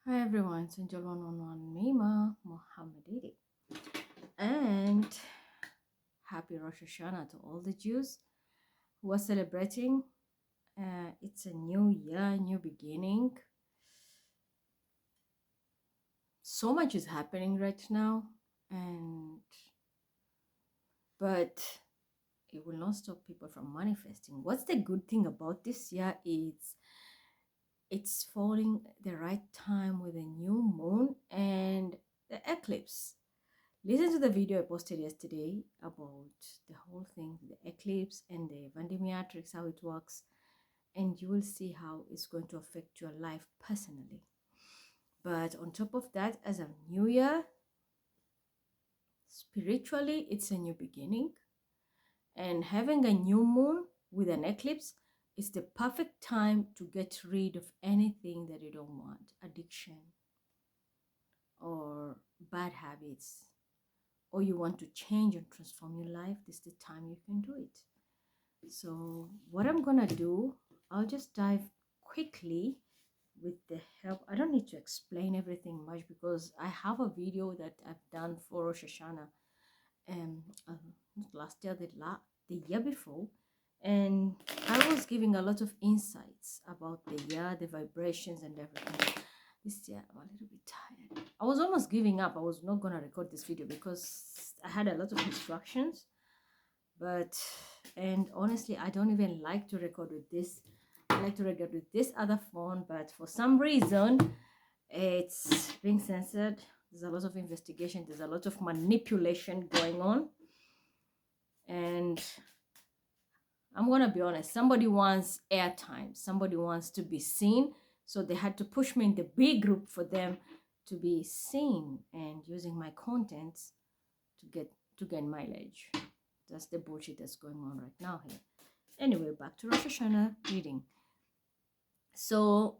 Hi everyone, it's Angel 111 Mima Mohammedidi, and happy Rosh Hashanah to all the Jews who are celebrating. It's a new year, new beginning. So much is happening right now, and but it will not stop people from manifesting. What's the good thing about this year is it's falling the right time with a new moon and the eclipse. Listen to the video I posted yesterday about the whole thing, the eclipse and the Vandemiatrix, how it works, and you will see how it's going to affect your life personally. But on top of that, as a new year, spiritually, it's a new beginning. And having a new moon with an eclipse is the perfect time to get rid of anything that you don't want, addiction or bad habits, or you want to change and transform your life. This is the time you can do it. So what I'm gonna do, I'll just dive quickly with the help. I don't need to explain everything much because I have a video that I've done for Rosh Hashanah not last year, the year before, and I was giving a lot of insights about the year, the vibrations and everything. This year I'm a little bit tired. I was almost giving up. I was not gonna record this video because I had a lot of instructions, and honestly I don't even like to record with this. I like to record with this other phone, but for some reason it's being censored. There's a lot of investigation, there's a lot of manipulation going on, and I'm gonna be honest, somebody wants airtime, somebody wants to be seen, so they had to push me in the big group for them to be seen and using my contents to gain mileage. That's the bullshit that's going on right now here. Anyway, back to Rosh Hashanah reading. So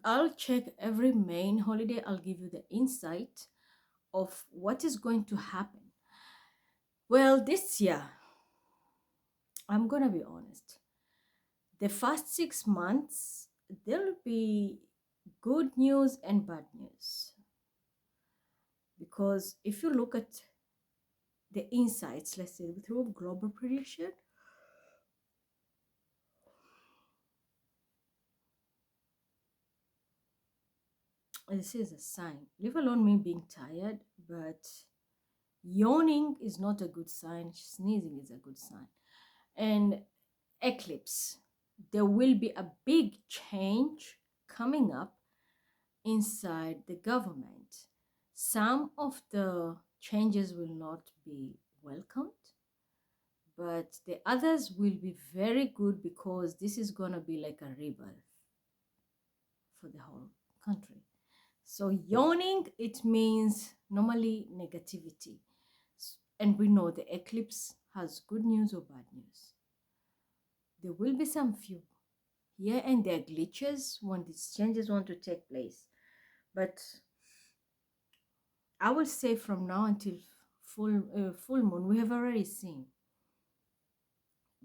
I'll check every main holiday. I'll give you the insight of what is going to happen. Well, this year, I'm gonna be honest. The first 6 months, there'll be good news and bad news. Because if you look at the insights, let's say through global prediction, this is a sign, leave alone me being tired, but yawning is not a good sign, sneezing is a good sign. And eclipse, there will be a big change coming up inside the government. Some of the changes will not be welcomed, but the others will be very good because this is going to be like a rebirth for the whole country. So yawning, it means normally negativity. And we know the eclipse has good news or bad news. There will be some few here and there glitches when these changes want to take place. But I will say from now until full moon, we have already seen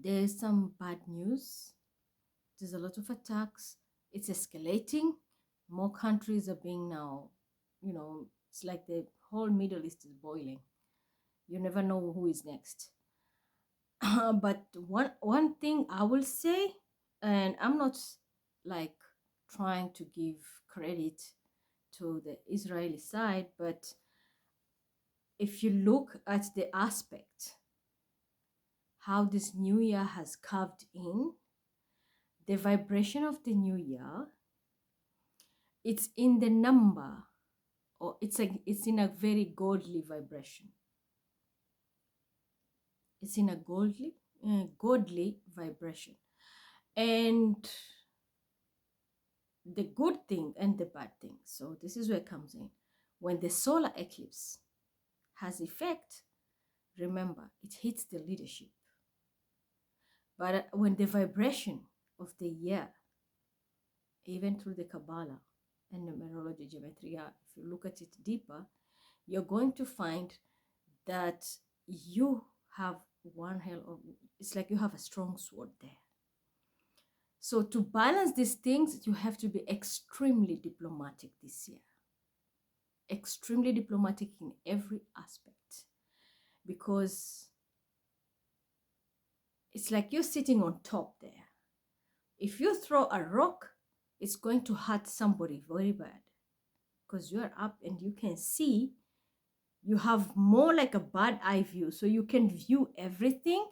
there's some bad news. There's a lot of attacks. It's escalating. More countries are being now, it's like the whole Middle East is boiling. You never know who is next. But one thing I will say, and I'm not like trying to give credit to the Israeli side, but if you look at the aspect how this new year has carved in, the vibration of the new year, it's in the number, or it's in a very godly vibration. It's in a godly vibration. And the good thing and the bad thing. So this is where it comes in. When the solar eclipse has effect, remember, it hits the leadership. But when the vibration of the year, even through the Kabbalah and numerology, gematria, if you look at it deeper, you're going to find that you have one hell of, it's like you have a strong sword there. So to balance these things, you have to be extremely diplomatic this year. Extremely diplomatic in every aspect. Because it's like you're sitting on top there. If you throw a rock, it's going to hurt somebody very bad. Because you're up and you can see, you have more like a bird eye view. So you can view everything.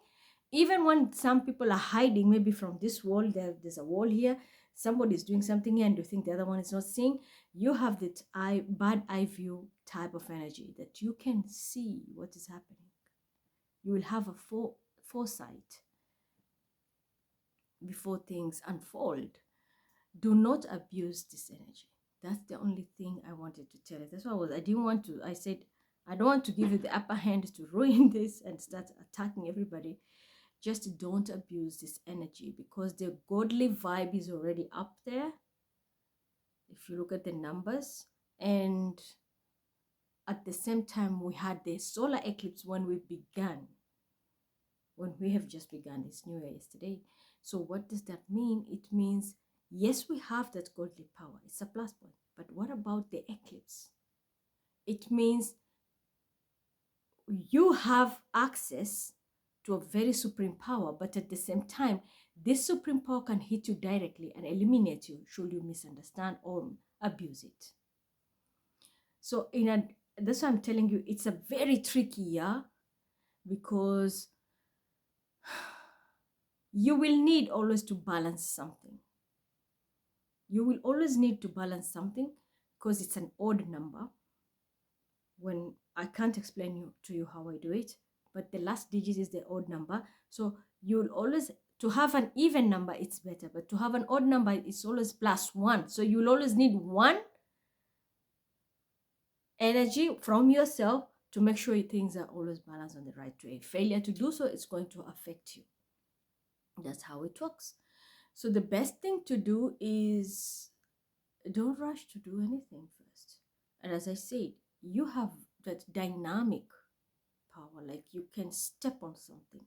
Even when some people are hiding, maybe from this wall, there's a wall here, somebody's doing something here and you think the other one is not seeing, you have that bird eye view type of energy that you can see what is happening. You will have a foresight before things unfold. Do not abuse this energy. That's the only thing I wanted to tell you. That's why I said, I don't want to give you the upper hand to ruin this and start attacking everybody. Just don't abuse this energy because the godly vibe is already up there. If you look at the numbers, and at the same time, we had the solar eclipse when we have just begun. It's New Year yesterday. So what does that mean? It means, yes, we have that godly power. It's a plus point. But what about the eclipse? It means you have access to a very supreme power, but at the same time, this supreme power can hit you directly and eliminate you should you misunderstand or abuse it. So that's why I'm telling you, it's a very tricky year because you will need always to balance something. You will always need to balance something because it's an odd number. When I can't explain to you how I do it, but the last digit is the odd number. So you'll always, to have an even number, it's better. But to have an odd number, it's always +1. So you'll always need one energy from yourself to make sure things are always balanced on the right way. Failure to do so is going to affect you. That's how it works. So the best thing to do is don't rush to do anything first. And as I said, you have that dynamic power, like you can step on something.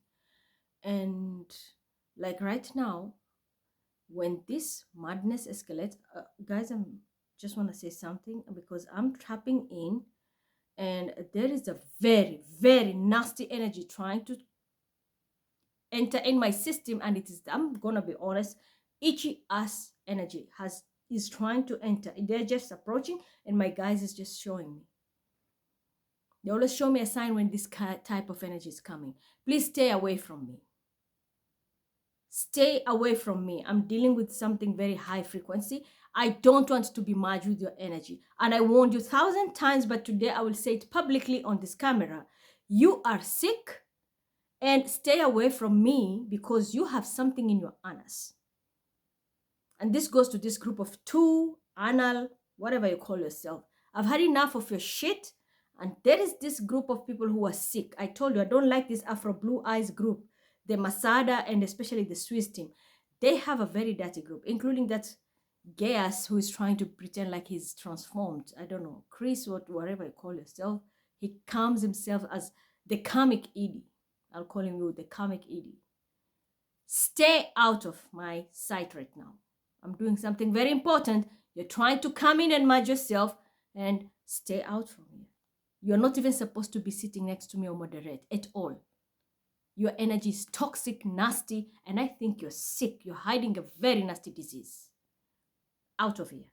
And like right now, when this madness escalates, guys, I just want to say something because I'm tapping in and there is a very, very nasty energy trying to enter in my system, and it is, I'm gonna be honest, itchy ass energy is trying to enter. They're just approaching and my guys is just showing me. They always show me a sign when this type of energy is coming. Please stay away from me. Stay away from me. I'm dealing with something very high frequency. I don't want to be merged with your energy. And I warned you 1,000 times, but today I will say it publicly on this camera. You are sick and stay away from me because you have something in your anus. And this goes to this group of 2, anal, whatever you call yourself. I've had enough of your shit. And there is this group of people who are sick. I told you, I don't like this Afro Blue Eyes group, the Masada and especially the Swiss team. They have a very dirty group, including that gay ass who is trying to pretend like he's transformed. I don't know, Chris, whatever you call yourself. He calms himself as the comic Edie. I'll call him you, the comic Edie. Stay out of my sight right now. I'm doing something very important. You're trying to come in and merge yourself, and stay out from here. You're not even supposed to be sitting next to me or moderate at all. Your energy is toxic, nasty, and I think you're sick. You're hiding a very nasty disease. Out of here.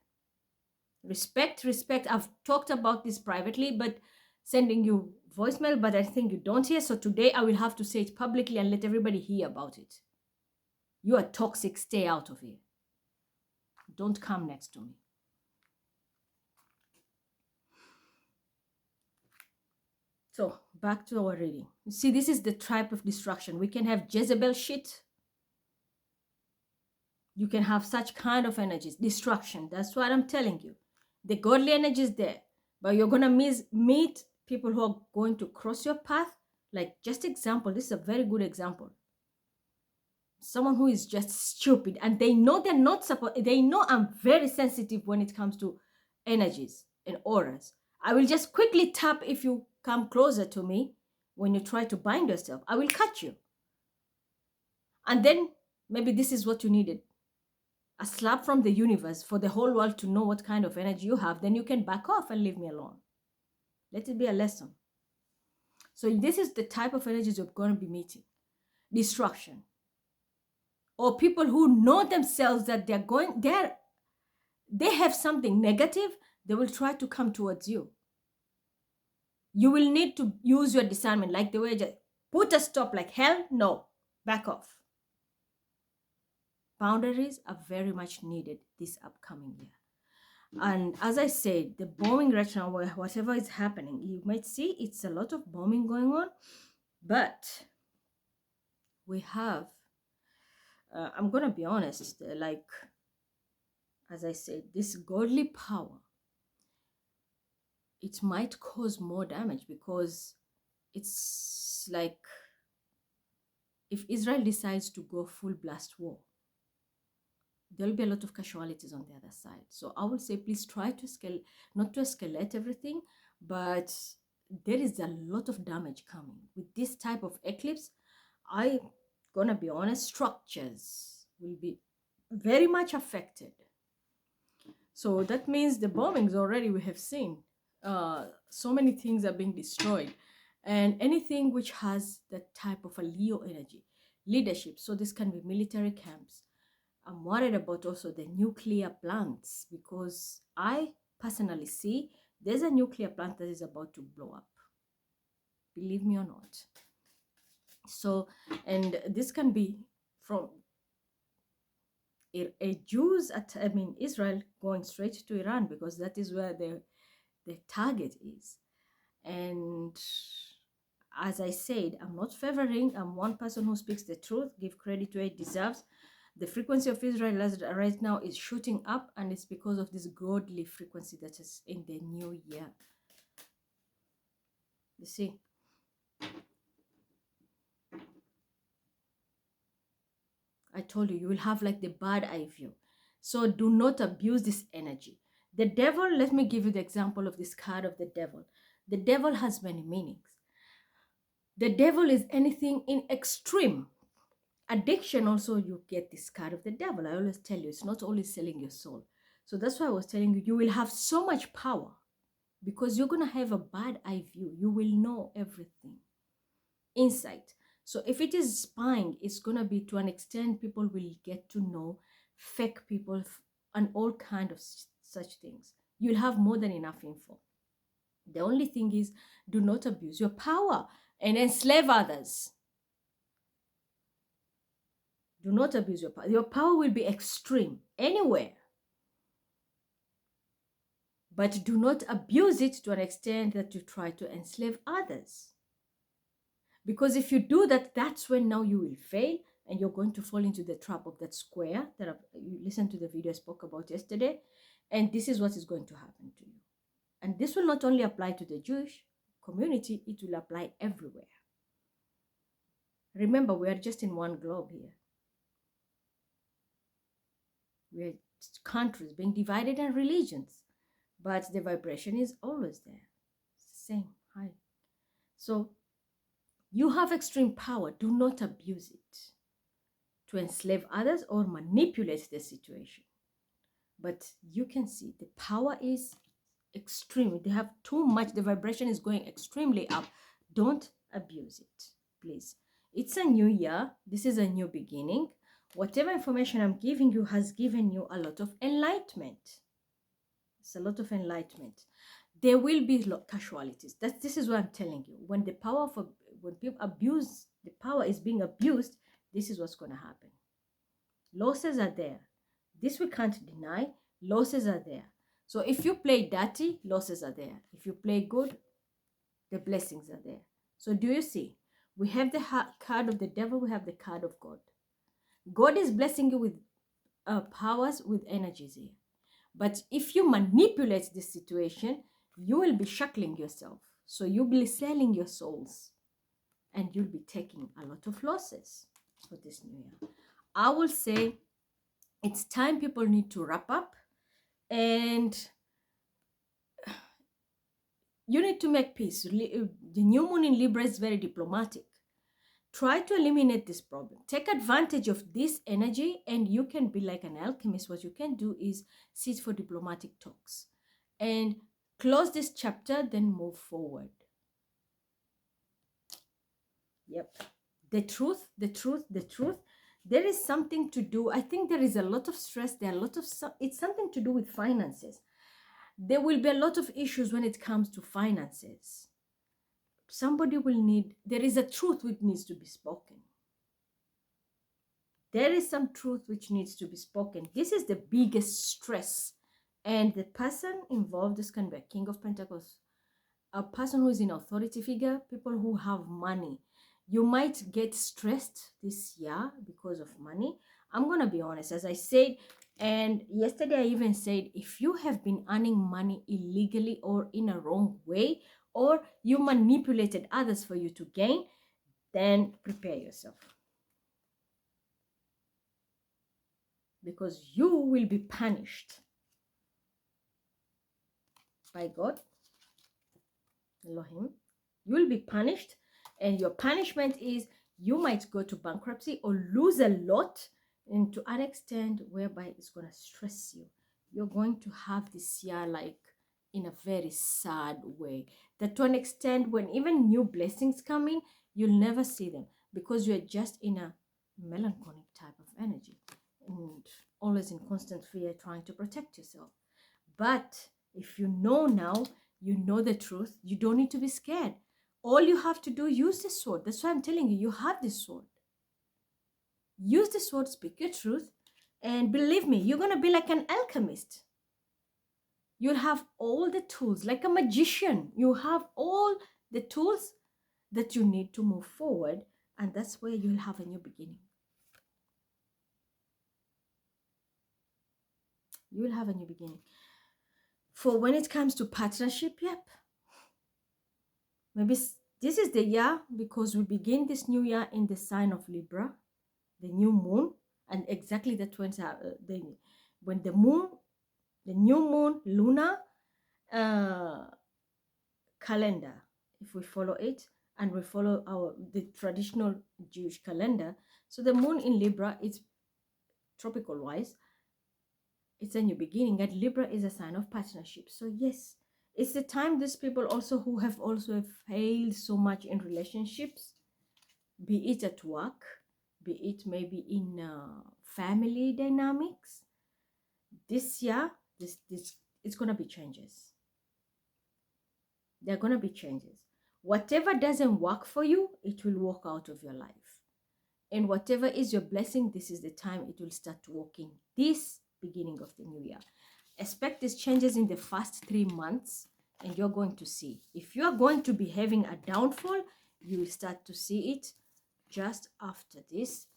Respect, respect. I've talked about this privately, but sending you voicemail, but I think you don't hear. So today I will have to say it publicly and let everybody hear about it. You are toxic. Stay out of here. Don't come next to me. So back to our reading. You see, this is the type of destruction. We can have Jezebel shit. You can have such kind of energies. Destruction. That's what I'm telling you. The godly energy is there. But you're going to meet people who are going to cross your path. Like, just example. This is a very good example. Someone who is just stupid. And they know they're not supposed. They know I'm very sensitive when it comes to energies and auras. I will just quickly tap if you come closer to me. When you try to bind yourself, I will cut you. And then maybe this is what you needed. a slap from the universe for the whole world to know what kind of energy you have, then you can back off and leave me alone. Let it be a lesson. So this is the type of energies you're going to be meeting. Destruction. Or people who know themselves that they have something negative, they will try to come towards you. You will need to use your discernment, like the way just put a stop, like hell, no, back off. Boundaries are very much needed this upcoming year. And as I said, the bombing right now, whatever is happening, you might see it's a lot of bombing going on, but we have, I'm going to be honest, like, as I said, this godly power, it might cause more damage, because it's like if Israel decides to go full blast war, there'll be a lot of casualties on the other side. So I will say, please try to not to escalate everything, but there is a lot of damage coming. With this type of eclipse, I'm gonna be honest, structures will be very much affected. So that means the bombings already we have seen. So many things are being destroyed. And anything which has that type of a Leo energy, leadership. So this can be military camps. I'm worried about also the nuclear plants, because I personally see there's a nuclear plant that is about to blow up. Believe me or not. So, and this can be from Jews Israel going straight to Iran, because that is where the target is. And as I said, I'm not favoring. I'm one person who speaks the truth, give credit where it deserves. The frequency of Israel right now is shooting up, and it's because of this godly frequency that is in the new year. You see, I told you, you will have like the bad eye view. So do not abuse this energy. The devil, let me give you the example of this card of the devil. The devil has many meanings. The devil is anything in extreme. Addiction also, you get this card of the devil. I always tell you, it's not only selling your soul. So that's why I was telling you, you will have so much power, because you're going to have a bad eye view. You will know everything. Insight. So if it is spying, it's going to be to an extent people will get to know fake people and all kind of such things. You'll have more than enough info. The only thing is, do not abuse your power and enslave others. Do not abuse your power. Your power will be extreme anywhere. But do not abuse it to an extent that you try to enslave others. Because if you do that, that's when now you will fail, and you're going to fall into the trap of that square that you listened to the video I spoke about yesterday. And this is what is going to happen to you. And this will not only apply to the Jewish community, it will apply everywhere. Remember, we are just in one globe here. We are countries being divided and religions, but the vibration is always there. It's the same high. So you have extreme power. Do not abuse it to enslave others or manipulate the situation. But you can see the power is extreme. They have too much. The vibration is going extremely up. Don't abuse it, please. It's a new year. This is a new beginning. Whatever information I'm giving you has given you a lot of enlightenment. It's a lot of enlightenment. There will be casualties. This is what I'm telling you. When the power when people abuse, the power is being abused, this is what's going to happen. Losses are there. This we can't deny. Losses are there. So if you play dirty, losses are there. If you play good, the blessings are there. So do you see? We have the card of the devil. We have the card of God. God is blessing you with powers, with energies here. But if you manipulate this situation, you will be shackling yourself. So you'll be selling your souls. And you'll be taking a lot of losses for this new year. I will say it's time people need to wrap up. And you need to make peace. The new moon in Libra is very diplomatic. try to eliminate this problem. Take advantage of this energy, and you can be like an alchemist. What you can do is sit for diplomatic talks and close this chapter, then move forward. Yep. The truth. There is something to do. I think there is a lot of stress. There are a lot of, it's something to do with finances. There will be a lot of issues when it comes to finances. Somebody will need, there is a truth which needs to be spoken. There is some truth which needs to be spoken. This is the biggest stress. And the person involved, this can be a King of Pentacles, a person who is in authority figure, people who have money. You might get stressed this year because of money. I'm going to be honest, as I said, and yesterday I even said, if you have been earning money illegally or in a wrong way, or you manipulated others for you to gain, then prepare yourself. Because you will be punished by God, Elohim. You will be punished, and your punishment is you might go to bankruptcy or lose a lot, and to an extent whereby it's going to stress you. You're going to have this year like in a very sad way, that to an extent when even new blessings come in, you'll never see them because you're just in a melancholic type of energy and always in constant fear, trying to protect yourself. But if you know now, you know the truth, you don't need to be scared. All you have to do, use the sword. That's why I'm telling you, you have this sword. Use the sword, speak your truth, and believe me, you're going to be like an alchemist. You'll have all the tools, like a magician. You have all the tools that you need to move forward, and that's where you'll have a new beginning. You will have a new beginning. For when it comes to partnership, yep. Maybe this is the year, because we begin this new year in the sign of Libra, the new moon, and exactly the twins are when the new moon lunar calendar, if we follow it and we follow the traditional Jewish calendar. So the moon in Libra is tropical wise, it's a new beginning, and Libra is a sign of partnership. So yes, it's the time these people also who have also failed so much in relationships, be it at work, be it maybe in family dynamics. This year, it's going to be changes. There are going to be changes. Whatever doesn't work for you, it will walk out of your life. And whatever is your blessing, this is the time it will start working. This beginning of the new year. Expect these changes in the first 3 months, and you're going to see. If you are going to be having a downfall, you will start to see it just after this.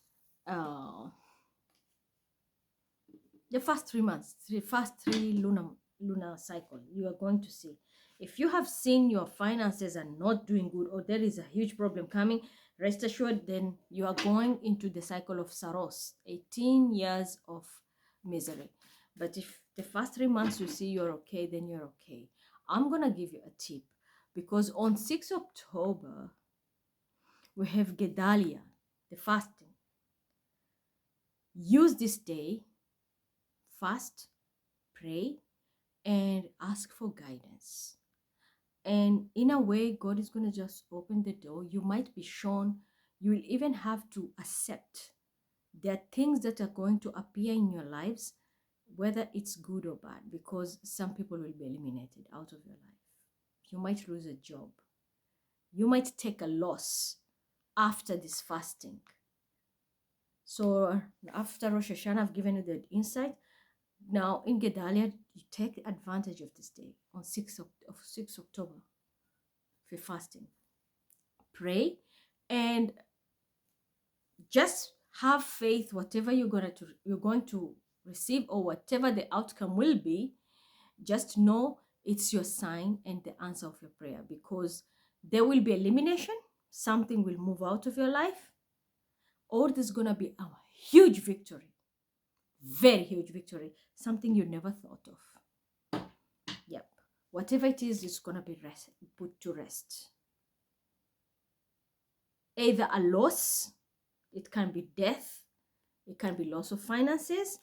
The first 3 months, the first 3 lunar cycle, you are going to see. If you have seen your finances are not doing good, or there is a huge problem coming, rest assured, then you are going into the cycle of Saros, 18 years of misery. But if the first 3 months you see you're okay, then you're okay. I'm going to give you a tip, because on 6 October, we have Gedalia, the fasting. Use this day, fast, pray, and ask for guidance. And in a way, God is going to just open the door. You might be shown, you will even have to accept there are things that are going to appear in your lives, whether it's good or bad, because some people will be eliminated out of your life. You might lose a job. You might take a loss after this fasting. So after Rosh Hashanah, I've given you the insight. Now in Gedalia, you take advantage of this day on 6 October for fasting. Pray and just have faith. Whatever you're going to receive, or whatever the outcome will be, just know it's your sign and the answer of your prayer, because there will be elimination. Something will move out of your life, or there's going to be a huge victory, very huge victory, something you never thought of. Yep. Whatever it is, it's going to be put to rest. either a loss, it can be death, it can be loss of finances,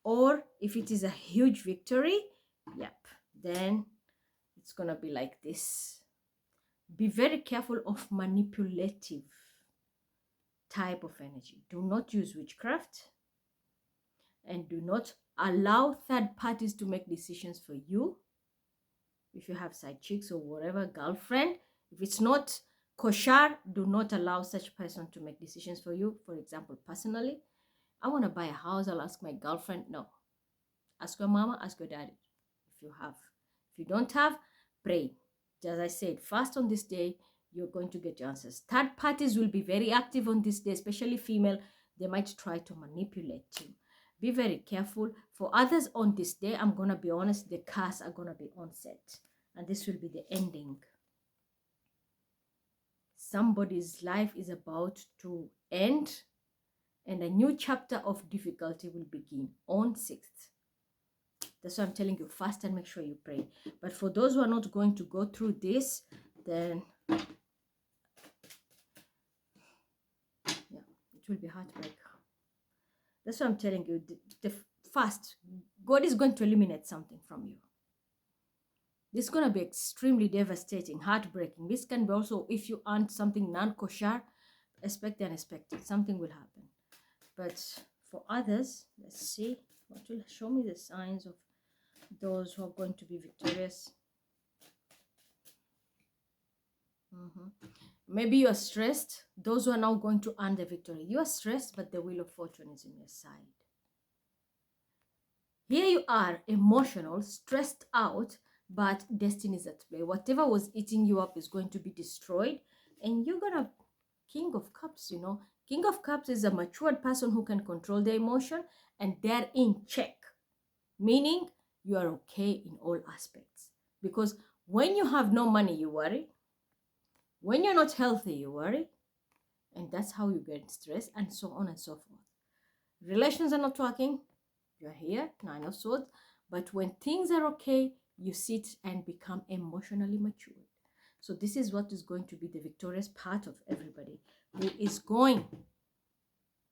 or if it is a huge victory, yep, then it's gonna be like this. Be very careful of manipulative type of energy. Do not use witchcraft, and do not allow third parties to make decisions for you. If you have side chicks or whatever, girlfriend, if it's not kosher, do not allow such person to make decisions for you. For example, personally, I want to buy a house, I'll ask my girlfriend. No. Ask your mama, ask your daddy if you have. If you don't have, pray. As I said, fast on this day, you're going to get your answers. Third parties will be very active on this day, especially female. They might try to manipulate you. Be very careful. For others on this day, I'm going to be honest, the cars are going to be on set. And this will be the ending. Somebody's life is about to end, and a new chapter of difficulty will begin on 6th. That's why I'm telling you, fast and make sure you pray. But for those who are not going to go through this, then yeah, it will be heartbreak. That's why I'm telling you, the fast, God is going to eliminate something from you. This is going to be extremely devastating, heartbreaking. This can be also, if you earn something non-kosher, expect the unexpected. Something will happen. But for others, let's see what will show me the signs of those who are going to be victorious. Maybe you are stressed. Those who are now going to earn the victory. You are stressed, but the wheel of fortune is on your side. Here you are, emotional, stressed out, but destiny is at play. Whatever was eating you up is going to be destroyed. And you're going to, King of Cups, you know. King of Cups is a matured person who can control their emotion, and they're in check. Meaning, you are okay in all aspects. Because when you have no money, you worry. When you're not healthy, you worry. And that's how you get stressed, and so on and so forth. Relations are not working. You're here, 9 of Swords. But when things are okay, you sit and become emotionally mature. So this is what is going to be the victorious part of everybody who is going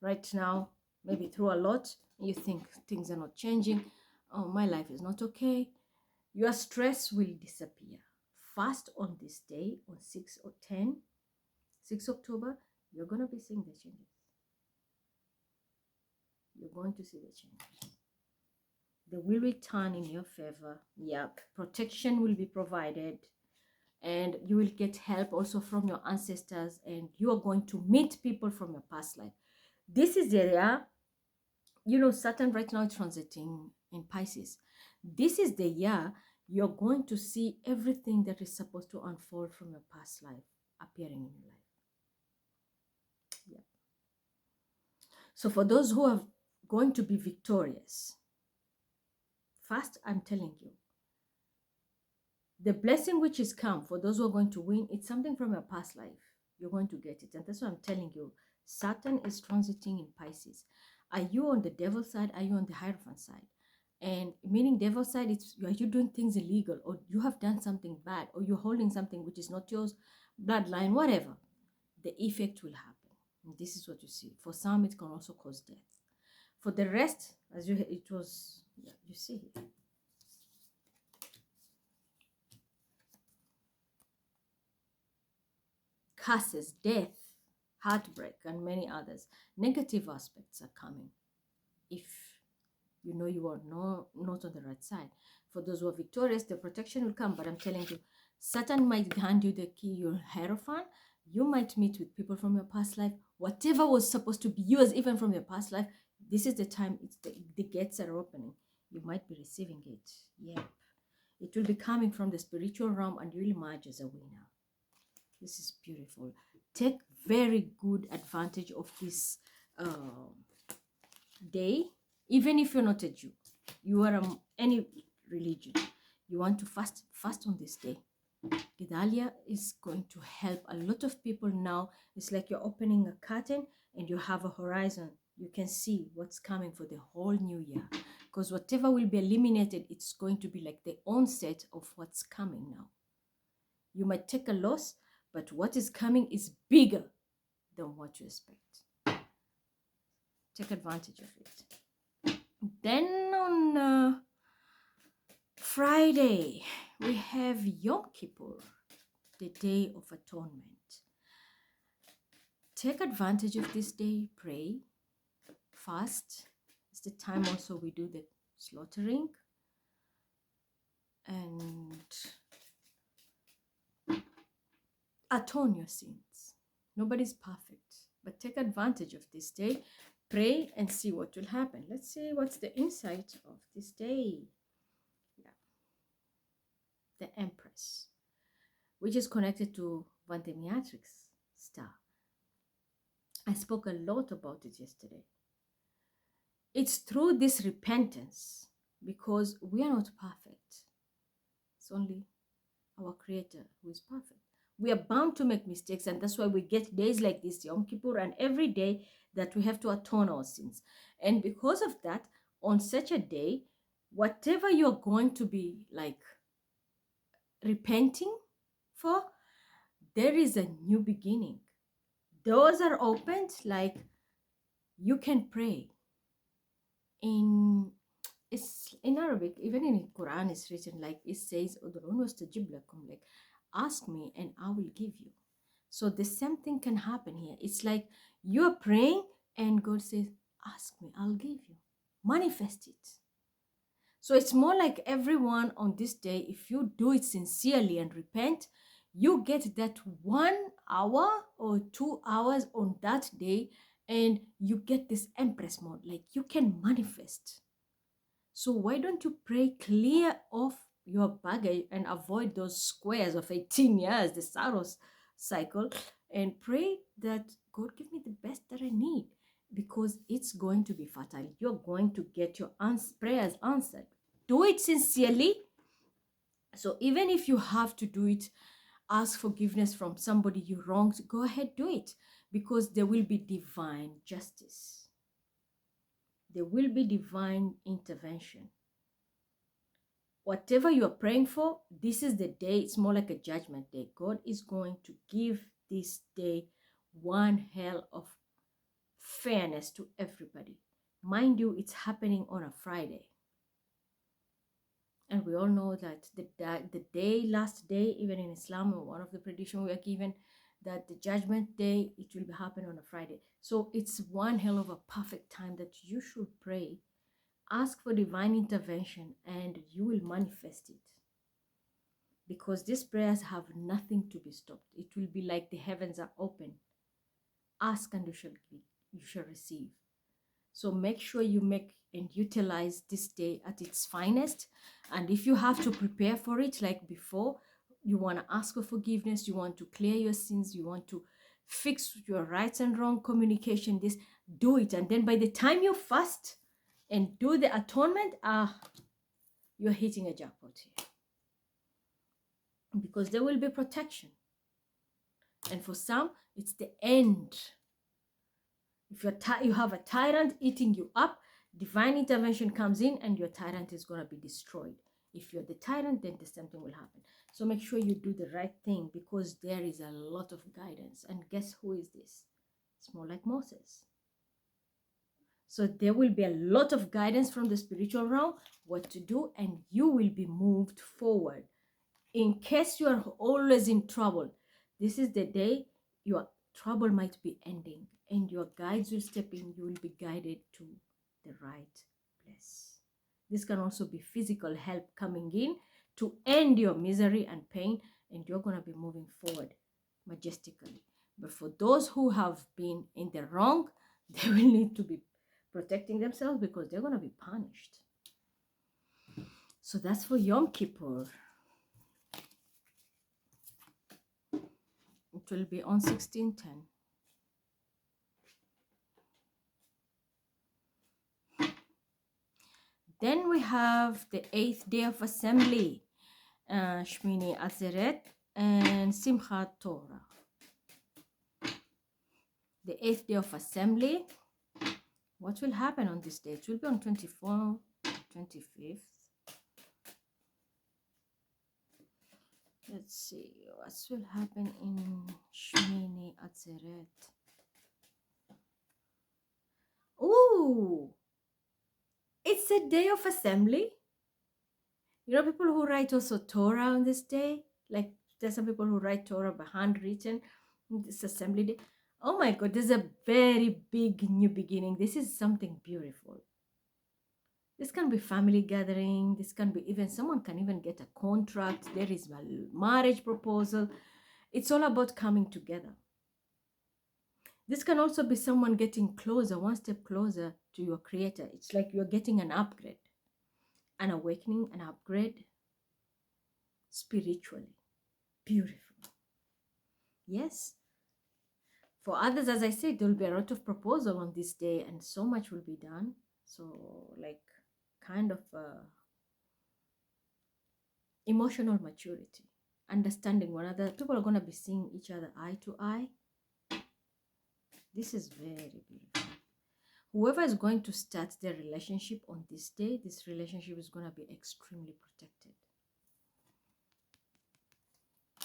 right now, maybe through a lot. You think things are not changing. Oh, my life is not okay. Your stress will disappear. Fast on this day, on 6 or 10, 6 October, you're going to be seeing the changes. You're going to see the changes. They will return in your favor. Yep. Protection will be provided. And you will get help also from your ancestors. And you are going to meet people from your past life. This is the area, you know, Saturn right now is transiting in Pisces. This is the year you're going to see everything that is supposed to unfold from your past life appearing in your life. Yeah. So for those who are going to be victorious, first, I'm telling you, the blessing which is come for those who are going to win, it's something from your past life. You're going to get it. And that's what I'm telling you. Saturn is transiting in Pisces. Are you on the devil's side? Are you on the Hierophant side? And meaning devil's side, it's, are you doing things illegal, or you have done something bad, or you're holding something which is not yours, bloodline, whatever. The effect will happen. And this is what you see. For some, it can also cause death. For the rest, as you, it was, yeah, you see it. Curses, death, heartbreak, and many others. Negative aspects are coming if you know you are not on the right side. For those who are victorious, the protection will come. But I'm telling you, Saturn might hand you the key, your Hierophant. You might meet with people from your past life. Whatever was supposed to be yours, even from your past life, this is the time it's the gates are opening. You might be receiving it. Yeah. It will be coming from the spiritual realm, and you'll emerge as a winner. This is beautiful. Take very good advantage of this day. Even if you're not a Jew, you are any religion, you want to fast on this day. Gedalia is going to help a lot of people now. It's like you're opening a curtain and you have a horizon. You can see what's coming for the whole new year. Because whatever will be eliminated, it's going to be like the onset of what's coming now. You might take a loss, but what is coming is bigger than what you expect. Take advantage of it. Then on Friday, we have Yom Kippur, the Day of Atonement. Take advantage of this day, pray, fast. It's the time also we do the slaughtering. And atone your sins. Nobody's perfect, but take advantage of this day. Pray and see what will happen. Let's see what's the insight of this day. Yeah. The Empress, which is connected to Vantemiatrix star. I spoke a lot about it yesterday. It's through this repentance, because we are not perfect. It's only our Creator who is perfect. We are bound to make mistakes, and that's why we get days like this, Yom Kippur, and every day that we have to atone our sins. And because of that, on such a day, whatever you're going to be like repenting for, there is a new beginning. Doors are opened, like you can pray. It's in Arabic, even in the Quran, it's written like it says, like, ask me and I will give you. So the same thing can happen here. It's like you're praying and God says, ask me, I'll give you. Manifest it. So it's more like everyone on this day, if you do it sincerely and repent, you get that 1 hour or 2 hours on that day, and you get this Empress mode, like you can manifest. So why don't you pray, clear off your baggage and avoid those squares of 18 years, the Saros cycle, and pray that God give me the best that I need, because it's going to be fertile. You're going to get your prayers answered. Do it sincerely. So even if you have to do it, ask forgiveness from somebody you wronged, go ahead, do it, because there will be divine justice. There will be divine intervention. Whatever you're praying for, this is the day. It's more like a judgment day. God is going to give this day one hell of fairness to everybody. Mind you, it's happening on a Friday. And we all know that the last day, even in Islam, one of the predictions we are given, that the judgment day, it will be happen on a Friday. So it's one hell of a perfect time that you should pray. Ask for divine intervention and you will manifest it. Because these prayers have nothing to be stopped. It will be like the heavens are open. Ask and you shall receive. So make sure you make and utilize this day at its finest. And if you have to prepare for it, like before, you want to ask for forgiveness, you want to clear your sins, you want to fix your rights and wrong communication, this, do it. And then by the time you fast and do the atonement, you're hitting a jackpot here. Because there will be protection. And for some, it's the end. If you have a tyrant eating you up, divine intervention comes in and your tyrant is going to be destroyed. If you're the tyrant, then the same thing will happen. So make sure you do the right thing, because there is a lot of guidance. And guess who is this? It's more like Moses. So there will be a lot of guidance from the spiritual realm, what to do, and you will be moved forward. In case you are always in trouble, this is the day your trouble might be ending and your guides will step in. You will be guided to the right place. This can also be physical help coming in to end your misery and pain, and you're going to be moving forward majestically. But for those who have been in the wrong, they will need to be protecting themselves, because they're going to be punished. So that's for Yom Kippur. It will be on 16/10. Then we have the 8th day of assembly, Shmini Atzeret and Simchat Torah. The 8th day of assembly. What will happen on this day? It will be on 24th, 25th. Let's see what will happen in Shmini Atzeret. Oh, it's a day of assembly. You know, people who write also Torah on this day, like there's some people who write Torah by handwritten. This assembly day. Oh my God, there's a very big new beginning. This is something beautiful. This can be family gathering. This can be even someone can even get a contract. There is a marriage proposal. It's all about coming together. This can also be someone getting closer, one step closer to your creator. It's like you're getting an upgrade, an awakening, an upgrade spiritually. Beautiful. Yes. For others, as I said, there will be a lot of proposal on this day and so much will be done. So like kind of emotional maturity, understanding one another. People are going to be seeing each other eye to eye. This is very beautiful. Whoever is going to start their relationship on this day, this relationship is going to be extremely protected.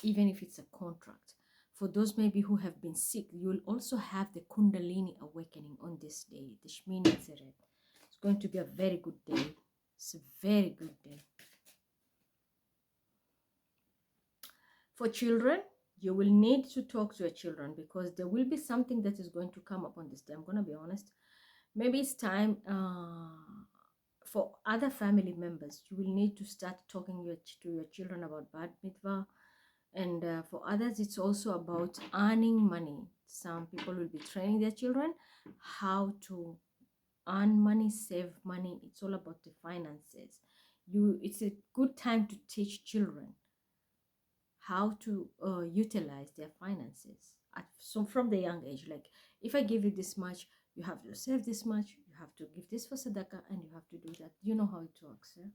Even if it's a contract. For those maybe who have been sick, you will also have the Kundalini awakening on this day, the Shmini Atzeret. It's going to be a very good day. It's a very good day. For children, you will need to talk to your children because there will be something that is going to come up on this day. I'm going to be honest. Maybe it's time for other family members. You will need to start talking to your children about Bat Mitzvah. And for others, it's also about earning money. Some people will be training their children how to earn money, save money. It's all about the finances. It's a good time to teach children how to utilize their finances. So from the young age, like if I give you this much, you have to save this much, you have to give this for tzedakah, and you have to do that. You know how it works, yeah?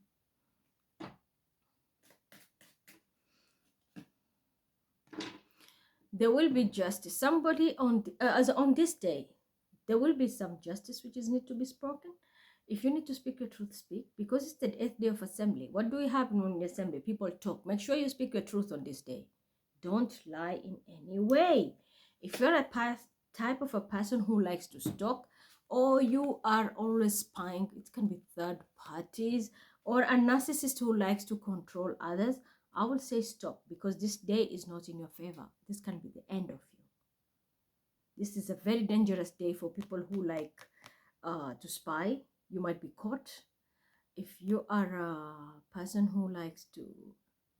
There will be justice. Somebody on this day, there will be some justice which is need to be spoken. If you need to speak your truth, speak, because it's the 8th day of assembly. What do we happen when in assembly? People talk. Make sure you speak your truth on this day. Don't lie in any way. If you're a type of a person who likes to stalk, or you are always spying, it can be third parties, or a narcissist who likes to control others, I will say stop, because this day is not in your favor. This can be the end of you. This is a very dangerous day for people who like to spy. You might be caught. If you are a person who likes to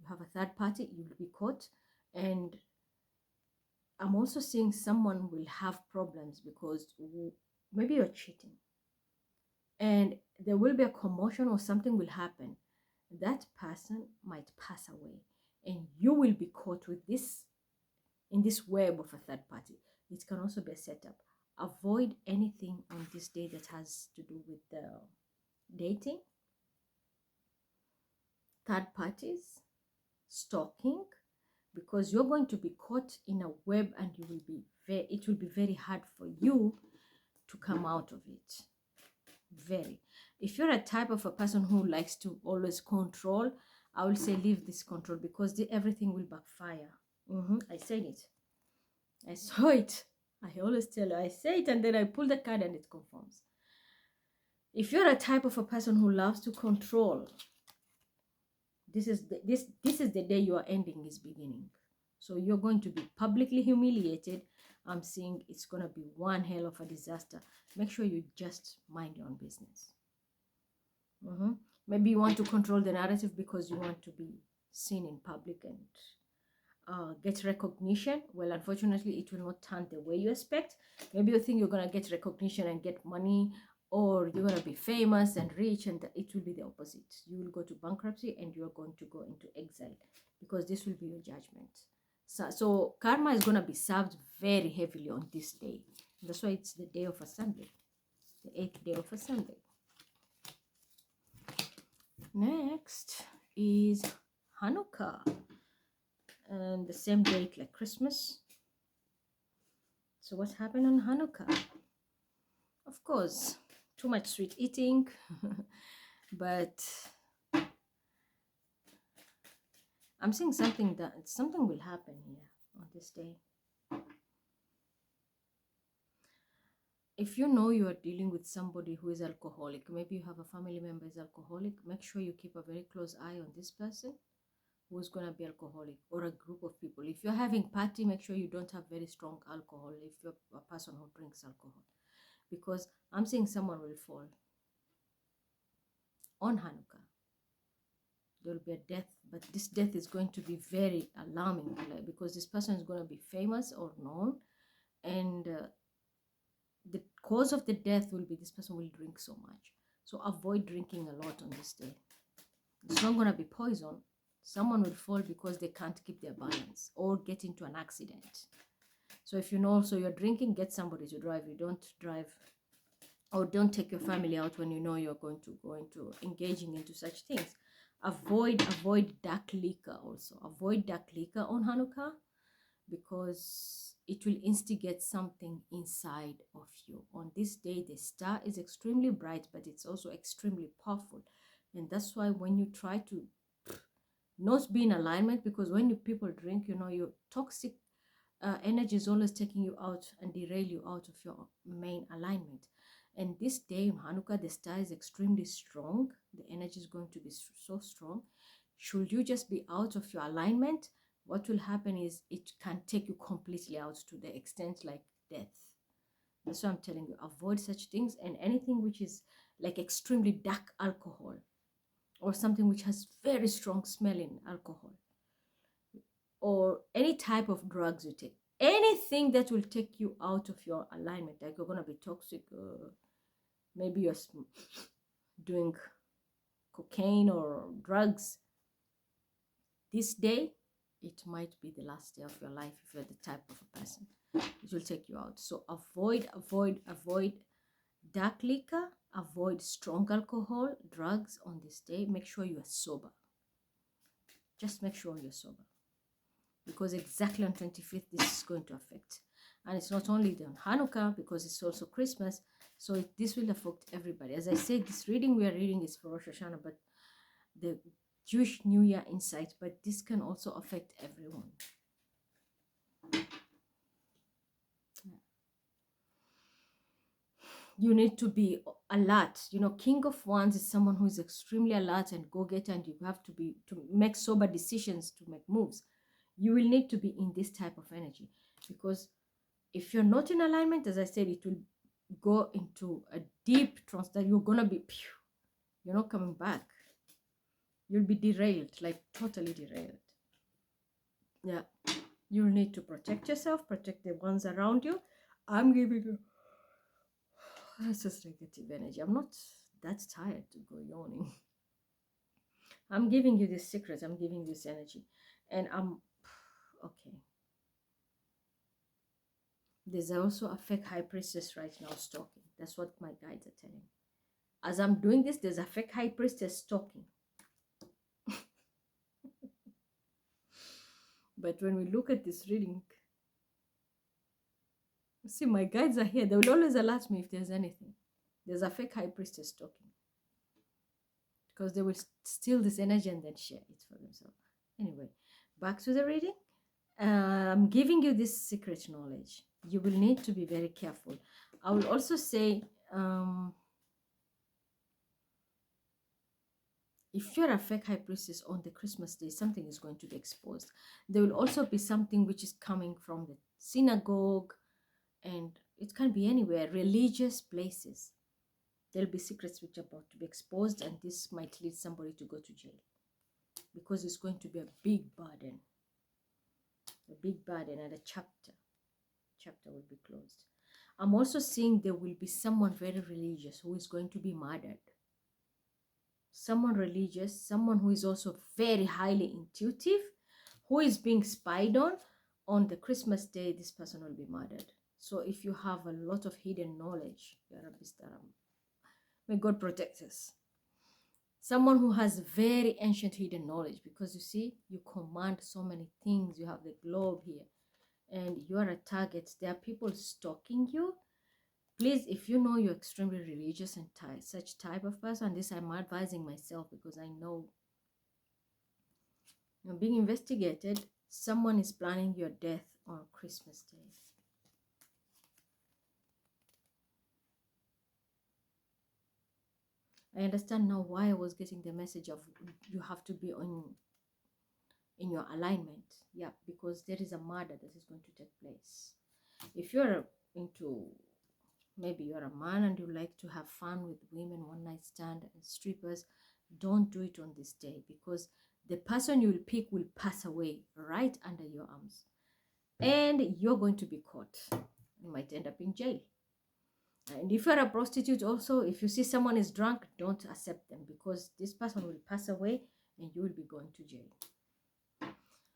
have a third party, you will be caught. And I'm also seeing someone will have problems because maybe you're cheating. And there will be a commotion or something will happen. That person might pass away. And you will be caught with this, in this web of a third party. It can also be a setup. Avoid anything on this day that has to do with dating, third parties, stalking, because you're going to be caught in a web and you will be it will be very hard for you to come out of it. Very. If you're a type of a person who likes to always control, I will say leave this control, because everything will backfire. I said it. I saw it. I always tell you, I say it and then I pull the card and it confirms. If you're a type of a person who loves to control, this is the day your ending is beginning. So you're going to be publicly humiliated. I'm seeing it's going to be one hell of a disaster. Make sure you just mind your own business. Maybe you want to control the narrative because you want to be seen in public and get recognition. Well, unfortunately, it will not turn the way you expect. Maybe you think you're going to get recognition and get money, or you're going to be famous and rich, and it will be the opposite. You will go to bankruptcy and you're going to go into exile, because this will be your judgment. So karma is going to be served very heavily on this day. And that's why it's the day of assembly, the 8th day of assembly. Next is Hanukkah, and the same date like Christmas. So what happened on Hanukkah? Of course, too much sweet eating, but I'm seeing something will happen here on this day. if you know you are dealing with somebody who is alcoholic, maybe you have a family member is alcoholic, make sure you keep a very close eye on this person who's going to be alcoholic, or a group of people. If you're having party, make sure you don't have very strong alcohol if you're a person who drinks alcohol, because I'm saying someone will fall on Hanukkah. There will be a death, but this death is going to be very alarming, because this person is going to be famous or known, and the cause of the death will be this person will drink so much. So avoid drinking a lot on this day. It's not going to be poison. Someone will fall because they can't keep their balance or get into an accident. So if you know, so you're drinking, get somebody to drive. You don't drive, or don't take your family out when you know you're going to engaging into such things. Avoid dark liquor also. Avoid dark liquor on Hanukkah, because it will instigate something inside of you. On this day, the star is extremely bright, but it's also extremely powerful. And that's why when you try to not be in alignment, because when people drink, you know, your toxic energy is always taking you out and derail you out of your main alignment. And this day, Hanukkah, the star is extremely strong. The energy is going to be so strong. Should you just be out of your alignment, what will happen is it can take you completely out to the extent like death. That's why I'm telling you, avoid such things, and anything which is like extremely dark alcohol, or something which has very strong smelling alcohol, or any type of drugs you take, anything that will take you out of your alignment, like you're going to be toxic, maybe you're doing cocaine or drugs, this day, it might be the last day of your life if you're the type of a person. It will take you out. So avoid dark liquor, avoid strong alcohol, drugs on this day. Make sure you are sober. Just make sure you're sober, because exactly on 25th, this is going to affect. And it's not only on Hanukkah, because it's also Christmas. So this will affect everybody. As I said, this reading we are reading is for Rosh Hashanah, but the Jewish New Year insight, but this can also affect everyone. You need to be alert. You know, King of Wands is someone who is extremely alert and go-getter, and you have to make sober decisions, to make moves. You will need to be in this type of energy, because if you're not in alignment, as I said, it will go into a deep trance that you're gonna be, you're not coming back. You'll be derailed, like totally derailed. Yeah, you'll need to protect yourself, protect the ones around you. I'm giving you, that's just negative energy. I'm not that tired to go yawning. I'm giving you this secret. I'm giving this energy, and I'm okay. There's also a fake high priestess right now stalking. That's what my guides are telling me. As I'm doing this, there's a fake high priestess stalking. But when we look at this reading, see, my guides are here. They will always alert me if there's anything. There's a fake high priestess talking, because they will steal this energy and then share it for themselves. Anyway, back to the reading. I'm giving you this secret knowledge. You will need to be very careful. I will also say, if you're a fake high priestess on the Christmas day, something is going to be exposed. There will also be something which is coming from the synagogue, and it can be anywhere, religious places. There'll be secrets which are about to be exposed, and this might lead somebody to go to jail, because it's going to be a big burden. A big burden, and a chapter will be closed. I'm also seeing there will be someone very religious who is going to be murdered. Someone religious, someone who is also very highly intuitive, who is being spied on the Christmas day, this person will be murdered. So if you have a lot of hidden knowledge, may God protect us. Someone who has very ancient hidden knowledge, because you see, you command so many things. You have the globe here, and you are a target. There are people stalking you. Please, if you know you're extremely religious and such type of person, this I'm advising myself, because I know you're being investigated. Someone is planning your death on Christmas Day. I understand now why I was getting the message of you have to be in your alignment. Yeah, because there is a murder that is going to take place. If you're into, maybe you're a man and you like to have fun with women, one night stand and strippers, don't do it on this day, because the person you'll pick will pass away right under your arms and you're going to be caught. You might end up in jail. And if you're a prostitute also, if you see someone is drunk, don't accept them, because this person will pass away and you will be going to jail.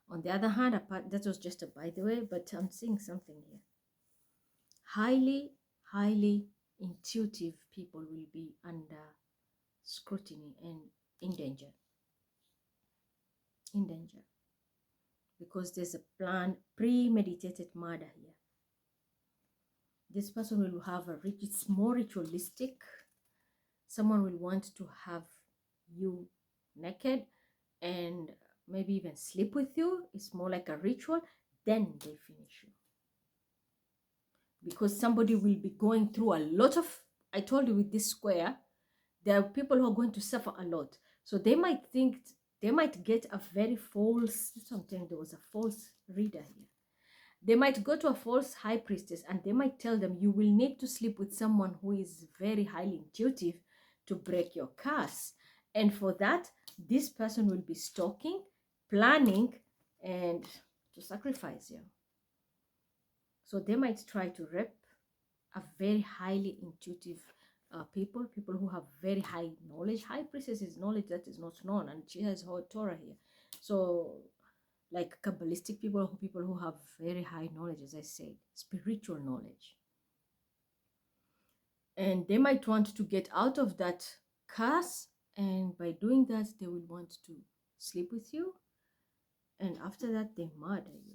On the other hand, that was just a by the way, but I'm seeing something here. Highly intuitive people will be under scrutiny and in danger. In danger. Because there's a planned, premeditated murder here. This person will have it's more ritualistic. Someone will want to have you naked and maybe even sleep with you. It's more like a ritual. Then they finish you. Because somebody will be going through a lot of, I told you with this square, there are people who are going to suffer a lot. So they might think, they might get a very false, sometimes there was a false reader here. They might go to a false high priestess and they might tell them, you will need to sleep with someone who is very highly intuitive to break your curse. And for that, this person will be stalking, planning, and to sacrifice you. So they might try to rep a very highly intuitive people who have very high knowledge. High priestess is knowledge that is not known, and she has her Torah here. So like Kabbalistic people who have very high knowledge, as I said, spiritual knowledge. And they might want to get out of that curse, and by doing that, they will want to sleep with you, and after that, they murder you.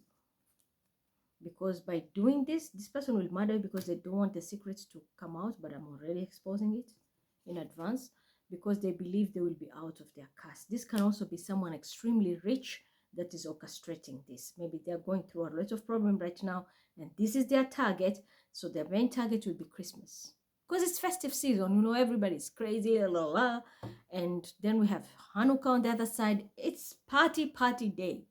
Because by doing this person will murder you because they don't want the secrets to come out, but I'm already exposing it in advance, because they believe they will be out of their curse. This can also be someone extremely rich that is orchestrating this. Maybe they're going through a lot of problem right now, and this is their target. So their main target will be Christmas, because it's festive season. You know, everybody's crazy, la, la, la. And then we have Hanukkah on the other side. It's party day.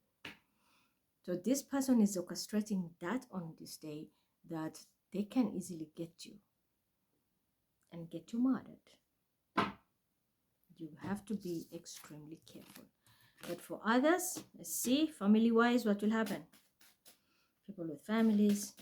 So this person is orchestrating that on this day, that they can easily get you and get you murdered. You have to be extremely careful. But for others, let's see, family-wise, what will happen? People with families,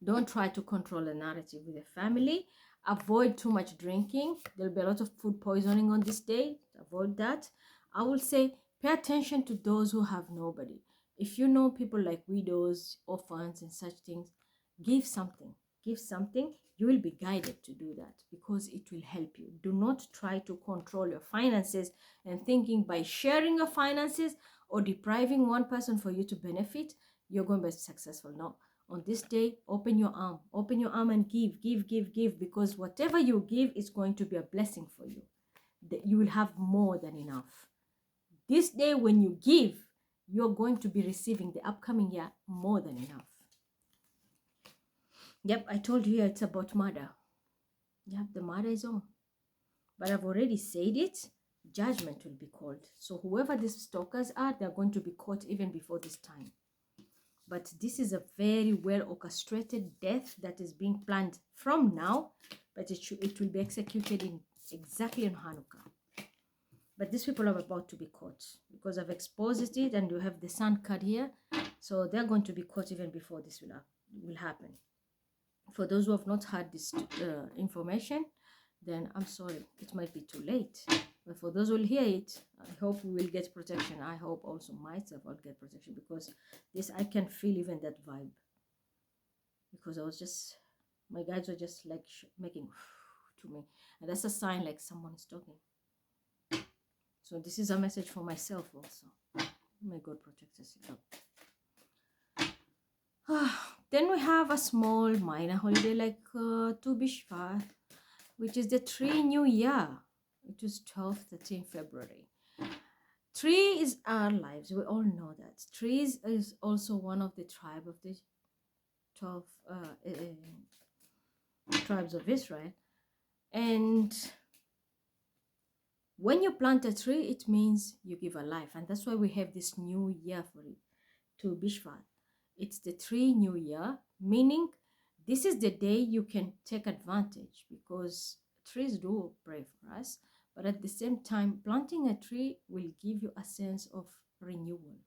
don't try to control the narrative with the family. Avoid too much drinking. There'll be a lot of food poisoning on this day. Avoid that. I will say, pay attention to those who have nobody. If you know people like widows, orphans, and such things, give something. Give something. You will be guided to do that, because it will help you. Do not try to control your finances and thinking by sharing your finances or depriving one person for you to benefit, you're going to be successful. No. On this day, open your arm and give, because whatever you give is going to be a blessing for you. You will have more than enough. This day, when you give, you're going to be receiving the upcoming year more than enough. Yep, I told you it's about murder. Yep, the murder is on. But I've already said it. Judgment will be called. So whoever these stalkers are, they're going to be caught even before this time. But this is a very well orchestrated death that is being planned from now, but it will be executed in exactly on Hanukkah. But these people are about to be caught, because I've exposed it, and you have the sun card here. So they're going to be caught even before this will happen. For those who have not had this information, then I'm sorry, it might be too late. But for those who will hear it, I hope we will get protection. I hope also myself will get protection, because this, I can feel even that vibe. Because I was just, my guides were just like making to me. And that's a sign like someone is talking. So this is a message for myself also. May God protect us. Then we have a small minor holiday like Tu B'Shvat, which is the Tree New Year. It is 12th, 13th February. Tree is our lives. We all know that. Trees is also one of the tribe of the 12 tribes of Israel. And when you plant a tree, it means you give a life. And that's why we have this new year for it, to Bishvat. It's the tree new year, meaning this is the day you can take advantage, because trees do pray for us. But at the same time, planting a tree will give you a sense of renewal.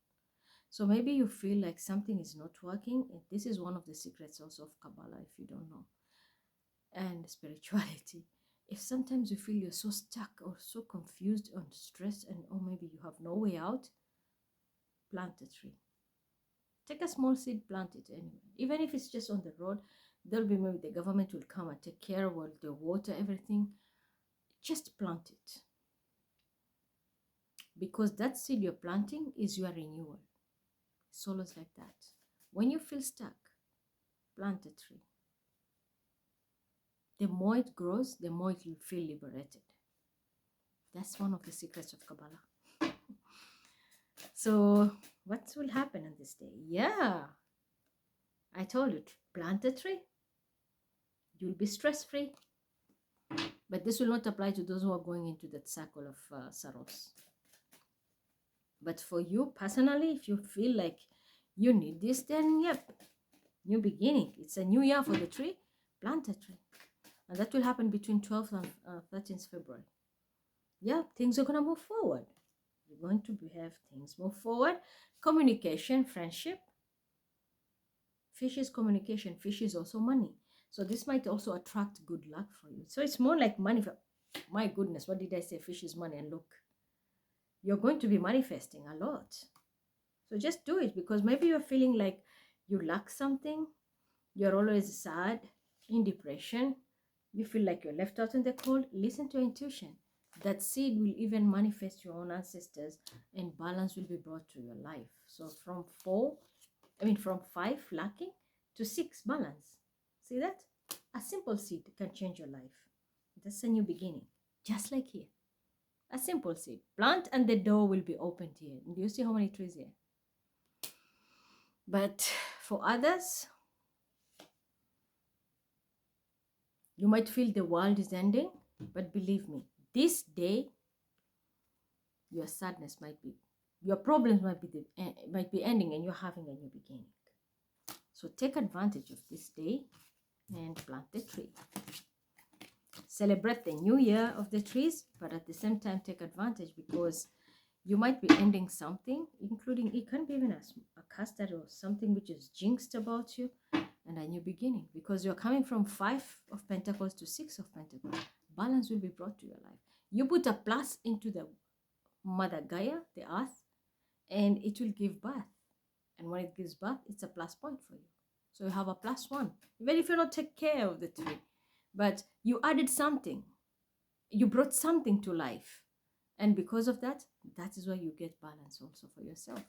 So maybe you feel like something is not working. And this is one of the secrets also of Kabbalah, if you don't know, and spirituality. If sometimes you feel you're so stuck or so confused or stressed, and or maybe you have no way out, plant a tree. Take a small seed, plant it anywhere. Even if it's just on the road, there'll be, maybe the government will come and take care of all the water, everything. Just plant it. Because that seed you're planting is your renewal. It's always like that. When you feel stuck, plant a tree. The more it grows, the more it will feel liberated. That's one of the secrets of Kabbalah. So what will happen on this day? Yeah, I told you, plant a tree. You'll be stress-free. But this will not apply to those who are going into that cycle of Saros. But for you personally, if you feel like you need this, then yep, new beginning. It's a new year for the tree. Plant a tree. And that will happen between 12th and 13th February. Yeah, things are going to move forward. You're going to have things move forward. Communication, friendship. Fish is communication. Fish is also money. So this might also attract good luck for you. So it's more like money. My goodness, what did I say? Fish is money. And look, you're going to be manifesting a lot. So just do it, because maybe you're feeling like you lack something. You're always sad, in depression. You feel like you're left out in the cold. Listen to your intuition. That seed will even manifest your own ancestors, and balance will be brought to your life. So from from 5 lacking to 6 balance. See that? A simple seed can change your life. That's a new beginning. Just like here. A simple seed. Plant and the door will be opened here. Do you see how many trees here? But for others, you might feel the world is ending. But believe me, this day, your sadness your problems might be ending, and you're having a new beginning. So take advantage of this day and plant the tree. Celebrate the new year of the trees, but at the same time take advantage, because you might be ending something, including, it can be even a custard or something which is jinxed about you, and a new beginning, because you're coming from 5 of Pentacles to 6 of Pentacles. Balance will be brought to your life. You put a plus into the Mother Gaia, the earth, and it will give birth. And when it gives birth, it's a plus point for you. So you have a +1, even if you don't take care of the tree. But you added something. You brought something to life. And because of that, that is why you get balance also for yourself.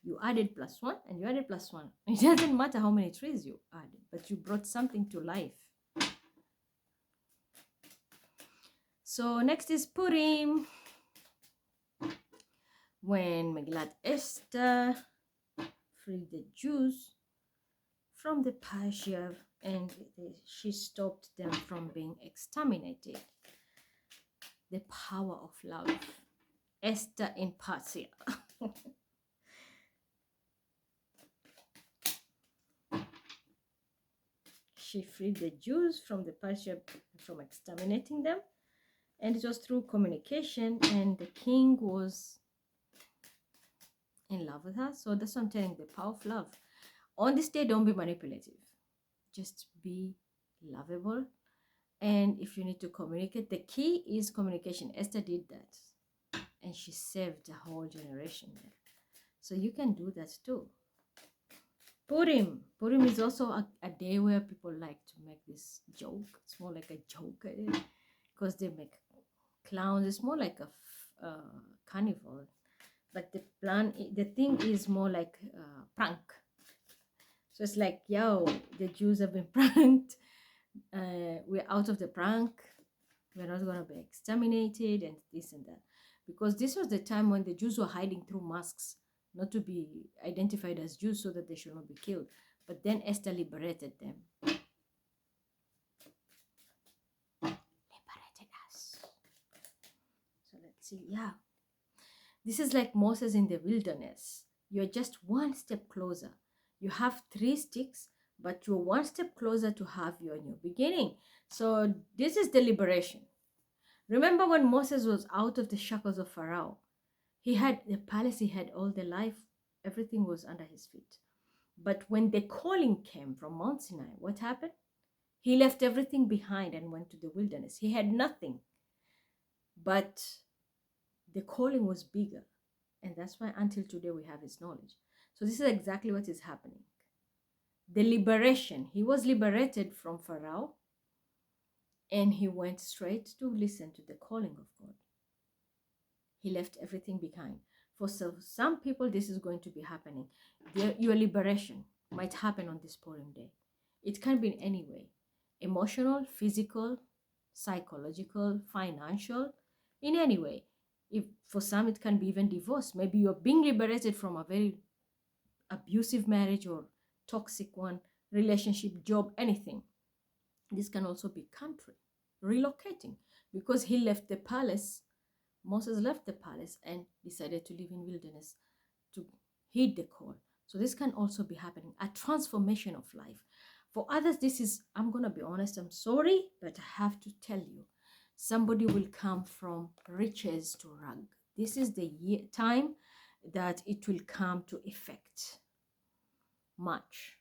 You added +1 and you added +1. It doesn't matter how many trees you added, but you brought something to life. So next is Purim. When Megillat Esther freed the Jews from the Persia, and she stopped them from being exterminated. The power of love. Esther in Persia. She freed the Jews from the Persia, from exterminating them. And it was through communication, and the king was in love with her. So that's what I'm telling you, the power of love. On this day, don't be manipulative. Just be lovable. And if you need to communicate, the key is communication. Esther did that, and she saved a whole generation there. So you can do that too. Purim. Purim is also a day where people like to make this joke. It's more like a joke, because they make clowns. It's more like a carnival. But the thing is more like prank. So it's like, yo, the Jews have been pranked. We're out of the prank. We're not going to be exterminated and this and that. Because this was the time when the Jews were hiding through masks, not to be identified as Jews, so that they should not be killed. But then Esther liberated them. bankruptcy. Yeah. This is like Moses in the wilderness. You're just one step closer. You have 3 sticks, but you're one step closer to have your new beginning. So this is the liberation. Remember when Moses was out of the shackles of Pharaoh? He had the palace, he had all the life, everything was under his feet. But when the calling came from Mount Sinai, what happened? He left everything behind and went to the wilderness. He had nothing, but the calling was bigger. And that's why until today we have his knowledge. So this is exactly what is happening. The liberation. He was liberated from Pharaoh and he went straight to listen to the calling of God. He left everything behind. For some people, this is going to be happening. Your liberation might happen on this Purim day. It can be in any way. Emotional, physical, psychological, financial, in any way. If for some it can be even divorce. Maybe you're being liberated from a very abusive marriage or toxic one, relationship, job, anything. This can also be country, relocating, because he left the palace. Moses left the palace and decided to live in wilderness to heed the call. So this can also be happening, a transformation of life. For others, this is, I'm going to be honest, I'm sorry, but I have to tell you, somebody will come from riches to rag. This is the time that it will come to effect much.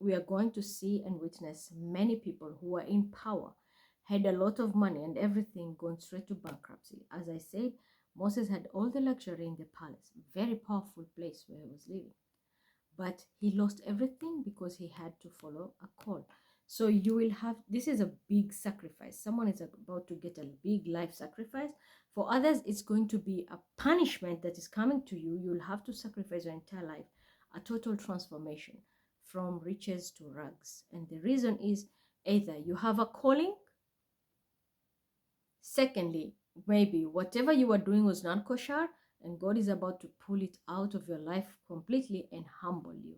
We are going to see and witness many people who are in power, had a lot of money and everything, going straight to bankruptcy. As I said, Moses had all the luxury in the palace, very powerful place where he was living. But he lost everything because he had to follow a call. So you will have, this is a big sacrifice. Someone is about to get a big life sacrifice. For others, it's going to be a punishment that is coming to you. You'll have to sacrifice your entire life, a total transformation from riches to rags. And the reason is either you have a calling. Secondly, maybe whatever you were doing was not kosher, and God is about to pull it out of your life completely and humble you.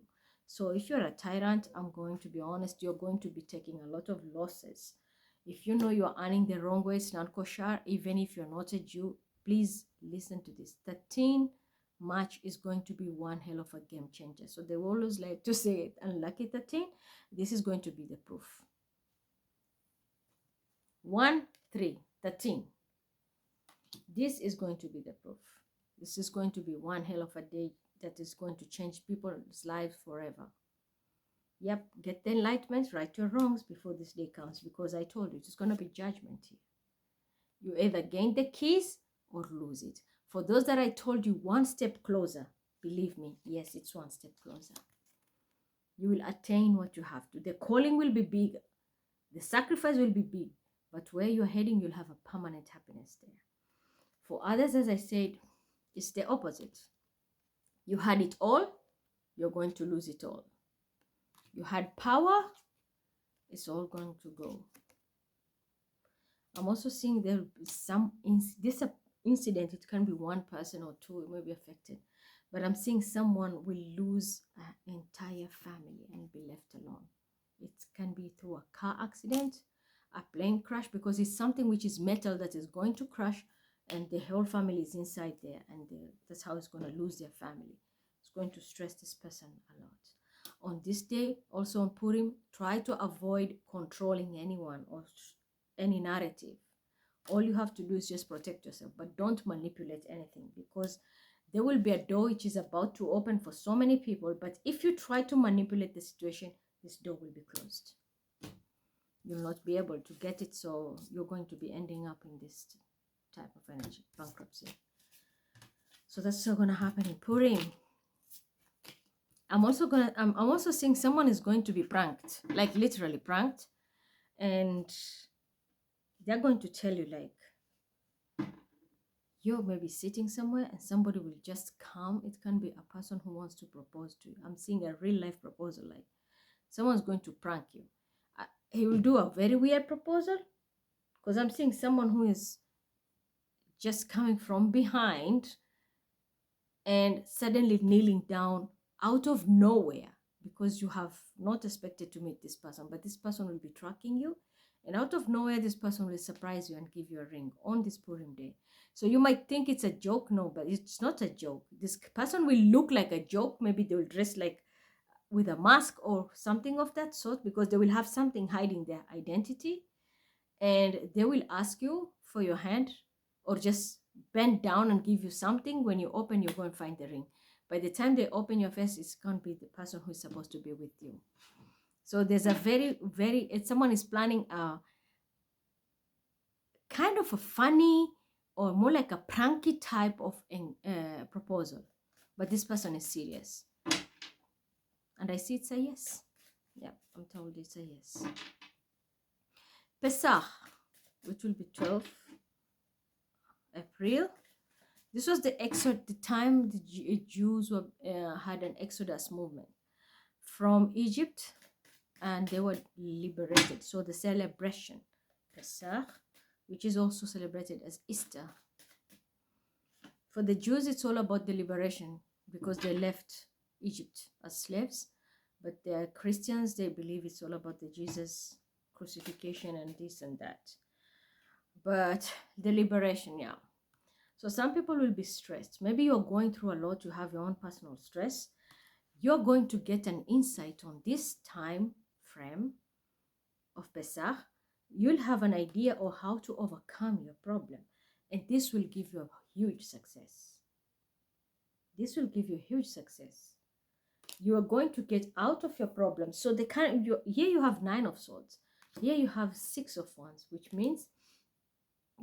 So if you're a tyrant, I'm going to be honest, you're going to be taking a lot of losses. If you know you're earning the wrong way, it's not kosher, even if you're not a Jew, please listen to this. 13 March is going to be one hell of a game changer. So they always like to say it, unlucky 13, this is going to be the proof. 1-3-13. This is going to be the proof. This is going to be one hell of a day that is going to change people's lives forever. Yep, get the enlightenment, right your wrongs before this day comes, because I told you, it's going to be judgment here. You either gain the keys or lose it. For those that I told you one step closer, believe me, yes, it's one step closer. You will attain what you have to. The calling will be big. The sacrifice will be big. But where you're heading, you'll have a permanent happiness there. For others, as I said, it's the opposite. You had it all, you're going to lose it all. You had power, it's all going to go. I'm also seeing there some this incident, it can be one person or two, it may be affected, but I'm seeing someone will lose an entire family and be left alone. It can be through a car accident, a plane crash, because it's something which is metal that is going to crash, and the whole family is inside there, and that's how it's going to lose their family. It's going to stress this person a lot. On this day, also on Purim, try to avoid controlling anyone or any narrative. All you have to do is just protect yourself, but don't manipulate anything, because there will be a door which is about to open for so many people, but if you try to manipulate the situation, this door will be closed. You'll not be able to get it, so you're going to be ending up in this type of energy, bankruptcy. So that's still going to happen in Purim. I'm also seeing someone is going to be pranked, like literally pranked, and they're going to tell you, like, you're maybe sitting somewhere and somebody will just come. It can be a person who wants to propose to you. I'm seeing a real life proposal, like someone's going to prank you. He will do a very weird proposal, because I'm seeing someone who is just coming from behind and suddenly kneeling down out of nowhere, because you have not expected to meet this person, but this person will be tracking you And out of nowhere, this person will surprise you and give you a ring on this Purim day. So you might think it's a joke. No, but it's not a joke. This person will look like a joke. Maybe they will dress like with a mask or something of that sort, because they will have something hiding their identity. And they will ask you for your hand, or just bend down and give you something. When you open, you're going to find the ring. By the time they open your face, it's going to be the person who's supposed to be with you. So there's a if someone is planning a kind of a funny or more like a pranky type of proposal, but this person is serious. And I see it's a yes. Yeah, I'm told it's a yes. Pesach, which will be 12th April. This was the time the Jews were, had an exodus movement from Egypt, and they were liberated. So the celebration, Pesach, which is also celebrated as Easter. For the Jews, it's all about the liberation, because they left Egypt as slaves. But the Christians, they believe it's all about the Jesus crucifixion and this and that. But the liberation, yeah. So some people will be stressed. Maybe you're going through a lot. You have your own personal stress. You're going to get an insight on this time frame of Pesach. You'll have an idea of how to overcome your problem. And this will give you a huge success. This will give you huge success. You are going to get out of your problem. So here you have 9 of swords. Here you have 6 of wands, which means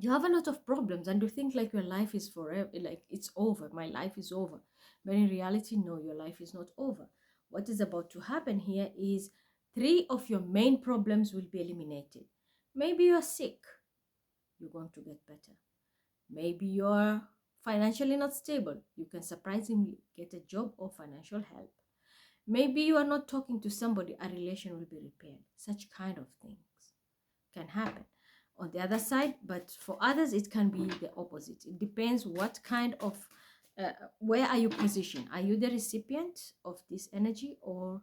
you have a lot of problems and you think like your life is forever, like it's over, my life is over. But in reality, no, your life is not over. What is about to happen here is 3 of your main problems will be eliminated. Maybe you're sick, you're going to get better. Maybe you're financially not stable, you can surprisingly get a job or financial help. Maybe you are not talking to somebody, a relation will be repaired. Such kind of things can happen on the other side, but for others it can be the opposite. It depends what kind of where are you positioned. Are you the recipient of this energy, or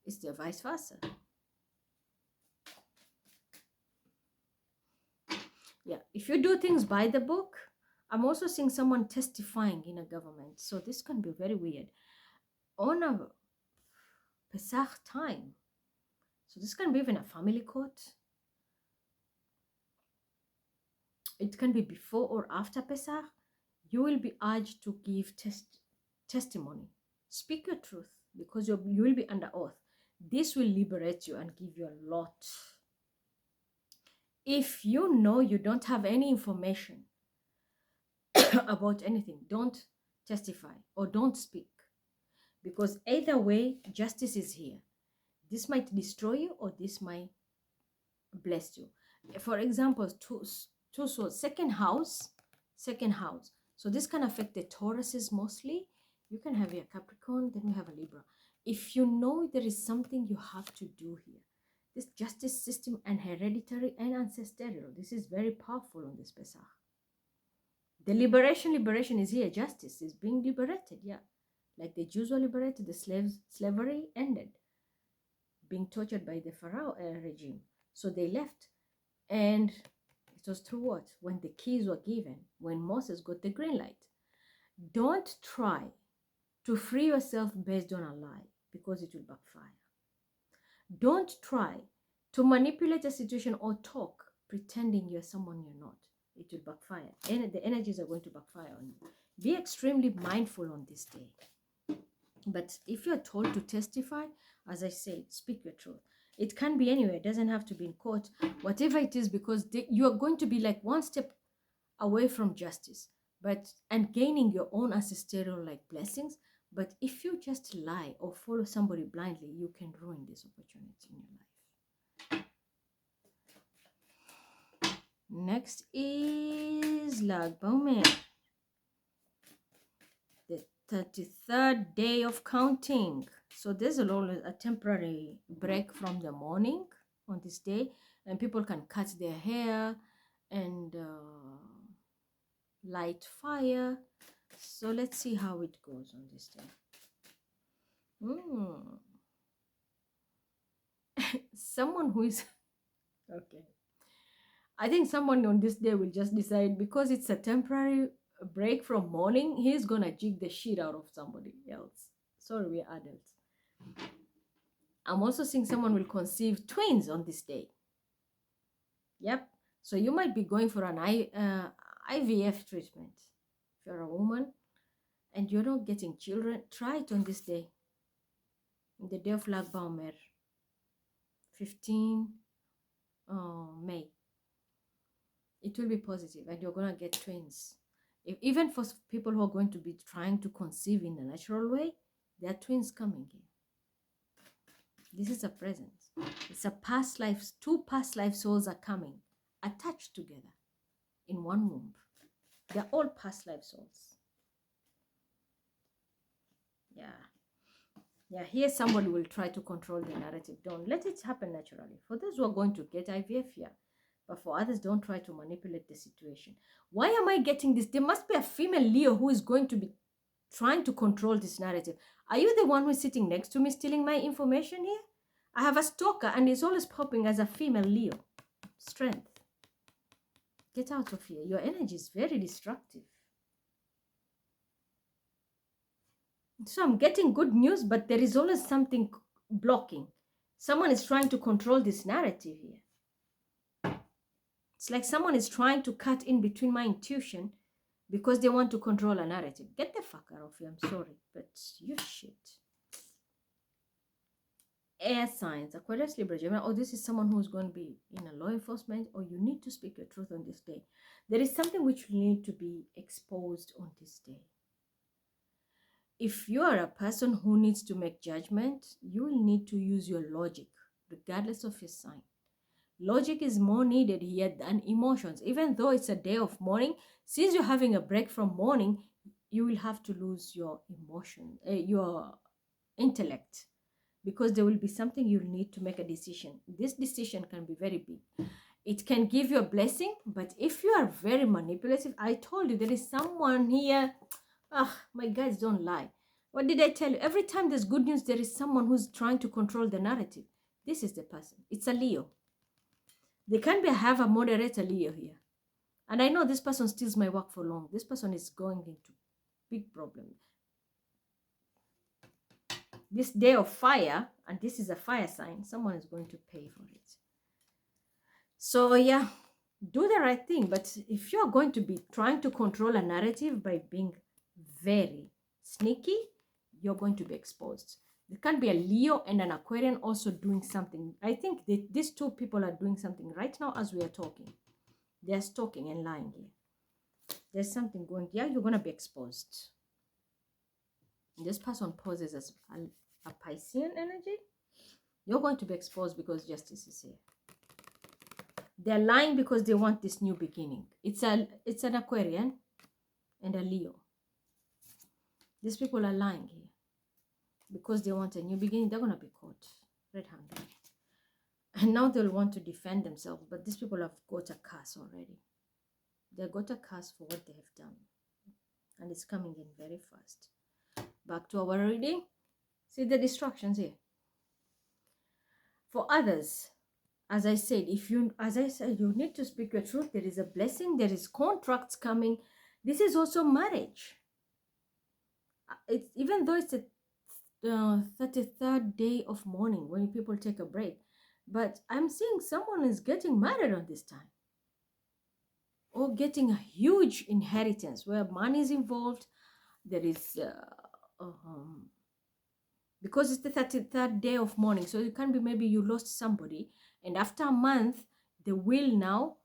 is the vice versa? Yeah, if you do things by the book, I'm also seeing someone testifying in a government, so this can be very weird on a Pesach time. So this can be even a family court. It can be before or after Pesach. You will be urged to give testimony. Speak your truth, because you will be under oath. This will liberate you and give you a lot. If you know you don't have any information about anything, don't testify or don't speak, because either way, justice is here. This might destroy you or this might bless you. For example, two swords, second house. So this can affect the Tauruses mostly. You can have a Capricorn, then we have a Libra. If you know there is something you have to do here, this justice system and hereditary and ancestral, this is very powerful on this Pesach. The liberation is here. Justice is being liberated, yeah. Like the Jews were liberated, the slavery ended, being tortured by the Pharaoh regime. So they left. And it was through what? When the keys were given, when Moses got the green light. Don't try to free yourself based on a lie, because it will backfire. Don't try to manipulate a situation or talk pretending you're someone you're not. It will backfire. And the energies are going to backfire on you. Be extremely mindful on this day. But if you're told to testify, as I said, speak your truth. It can be anywhere. It doesn't have to be in court. Whatever it is, because you are going to be like one step away from justice, and gaining your own ancestral like blessings. But if you just lie or follow somebody blindly, you can ruin this opportunity in your life. Next is Lag Baumer, the 33rd day of counting. So there's a temporary break from the morning on this day, and people can cut their hair and light fire. So let's see how it goes on this day. Someone who is Okay. I think someone on this day will just decide because it's a temporary break from mourning, he's gonna jig the shit out of somebody else. Sorry, we're adults. I'm also seeing someone will conceive twins on this day. Yep. So you might be going for an IVF treatment. If you're a woman and you're not getting children, try it on this day. In the day of Lag Baumer, 15 May. It will be positive and you're going to get twins. Even for people who are going to be trying to conceive in a natural way, there are twins coming here. This is a present. It's a past life. Two past life souls are coming, attached together in one womb. They're all past life souls. Yeah, here somebody will try to control the narrative. Don't let it happen naturally. For those who are going to get IVF, yeah. But for others, don't try to manipulate the situation. Why am I getting this? There must be a female Leo who is going to be trying to control this narrative. Are you the one who is sitting next to me stealing my information here? I have a stalker and it's always popping as a female Leo. Strength. Get out of here. Your energy is very destructive. So I'm getting good news, but there is always something blocking. Someone is trying to control this narrative here. It's like someone is trying to cut in between my intuition because they want to control a narrative. Get the fuck out of here. I'm sorry, but you shit. Air signs, Aquarius, Libra, Gemini. Oh, this is someone who's going to be in a law enforcement, or you need to speak your truth on this day. There is something which will need to be exposed on this day. If you are a person who needs to make judgment, you will need to use your logic, regardless of your sign. Logic is more needed here than emotions. Even though it's a day of mourning, since you're having a break from mourning, you will have to lose your emotion, your intellect, because there will be something you'll need to make a decision. This decision can be very big. It can give you a blessing, but if you are very manipulative, I told you there is someone here. My guys don't lie. What did I tell you? Every time there's good news, there is someone who's trying to control the narrative. This is the person. It's a Leo. They can have a moderator Leo here. And I know this person steals my work for long. This person is going into big problem. This day of fire, and this is a fire sign, someone is going to pay for it. So yeah, do the right thing. But if you're going to be trying to control a narrative by being very sneaky, you're going to be exposed. There can be a Leo and an Aquarian also doing something. I think that these two people are doing something right now as we are talking. They're stalking and lying here. There's something going. Yeah, you're going to be exposed. This person poses as a Piscean energy. You're going to be exposed because justice is here. They're lying because they want this new beginning. It's an Aquarian and a Leo. These people are lying here because they want a new beginning. They're going to be caught red-handed. And now they'll want to defend themselves. But these people have got a curse already. They've got a curse for what they have done. And it's coming in very fast. Back to our reading. See the distractions here. For others, as I said, you need to speak your truth. There is a blessing. There is contracts coming. This is also marriage. Even though it's a 33rd day of mourning when people take a break, but I'm seeing someone is getting married on this time, or getting a huge inheritance where money is involved. There is because it's the 33rd day of mourning, so it can be maybe you lost somebody, and after a month the will now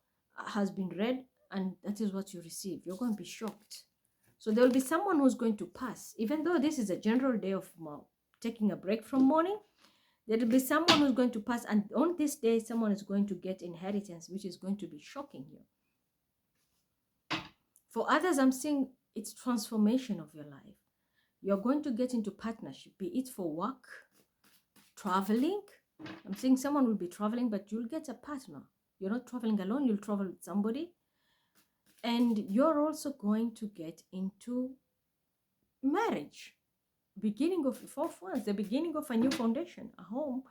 has been read, and that is what you receive. You're going to be shocked. So there will be someone who's going to pass. Even though this is a general day of taking a break from mourning, there will be someone who's going to pass. And on this day, someone is going to get inheritance, which is going to be shocking you. For others, I'm seeing it's transformation of your life. You're going to get into partnership, be it for work, traveling. I'm seeing someone will be traveling, but you'll get a partner. You're not traveling alone. You'll travel with somebody. And you're also going to get into marriage. Beginning of the beginning of a new foundation, a home,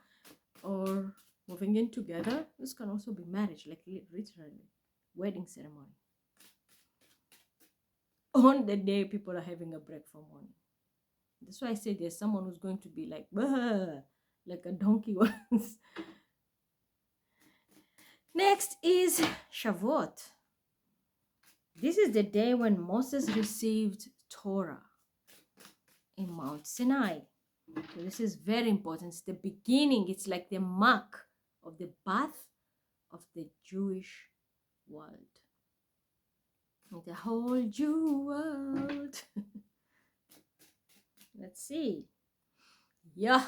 or moving in together. This can also be marriage, like literally wedding ceremony. On the day people are having a break from morning. That's why I say there's someone who's going to be like, bah, like a donkey once. Next is Shavuot. This is the day when Moses received Torah in Mount Sinai. So this is very important. It's the beginning. It's like the mark of the birth of the Jewish world. The whole Jew world. Let's see. Yeah.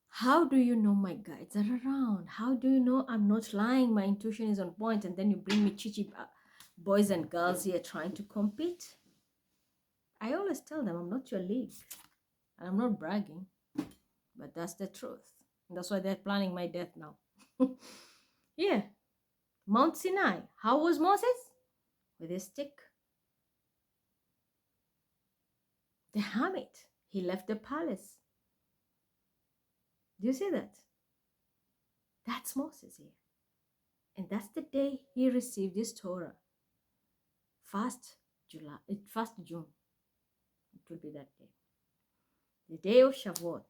How do you know my guides are around? How do you know I'm not lying? My intuition is on point, and then you bring me chichi boys and girls here trying to compete? I always tell them I'm not your league. And I'm not bragging, but that's the truth. And that's why they're planning my death now. Yeah. Mount Sinai. How was Moses? With a stick. The hermit. He left the palace. Do you see that? That's Moses here. And that's the day he received his Torah. 1st June. It will be that day. The day of Shavuot.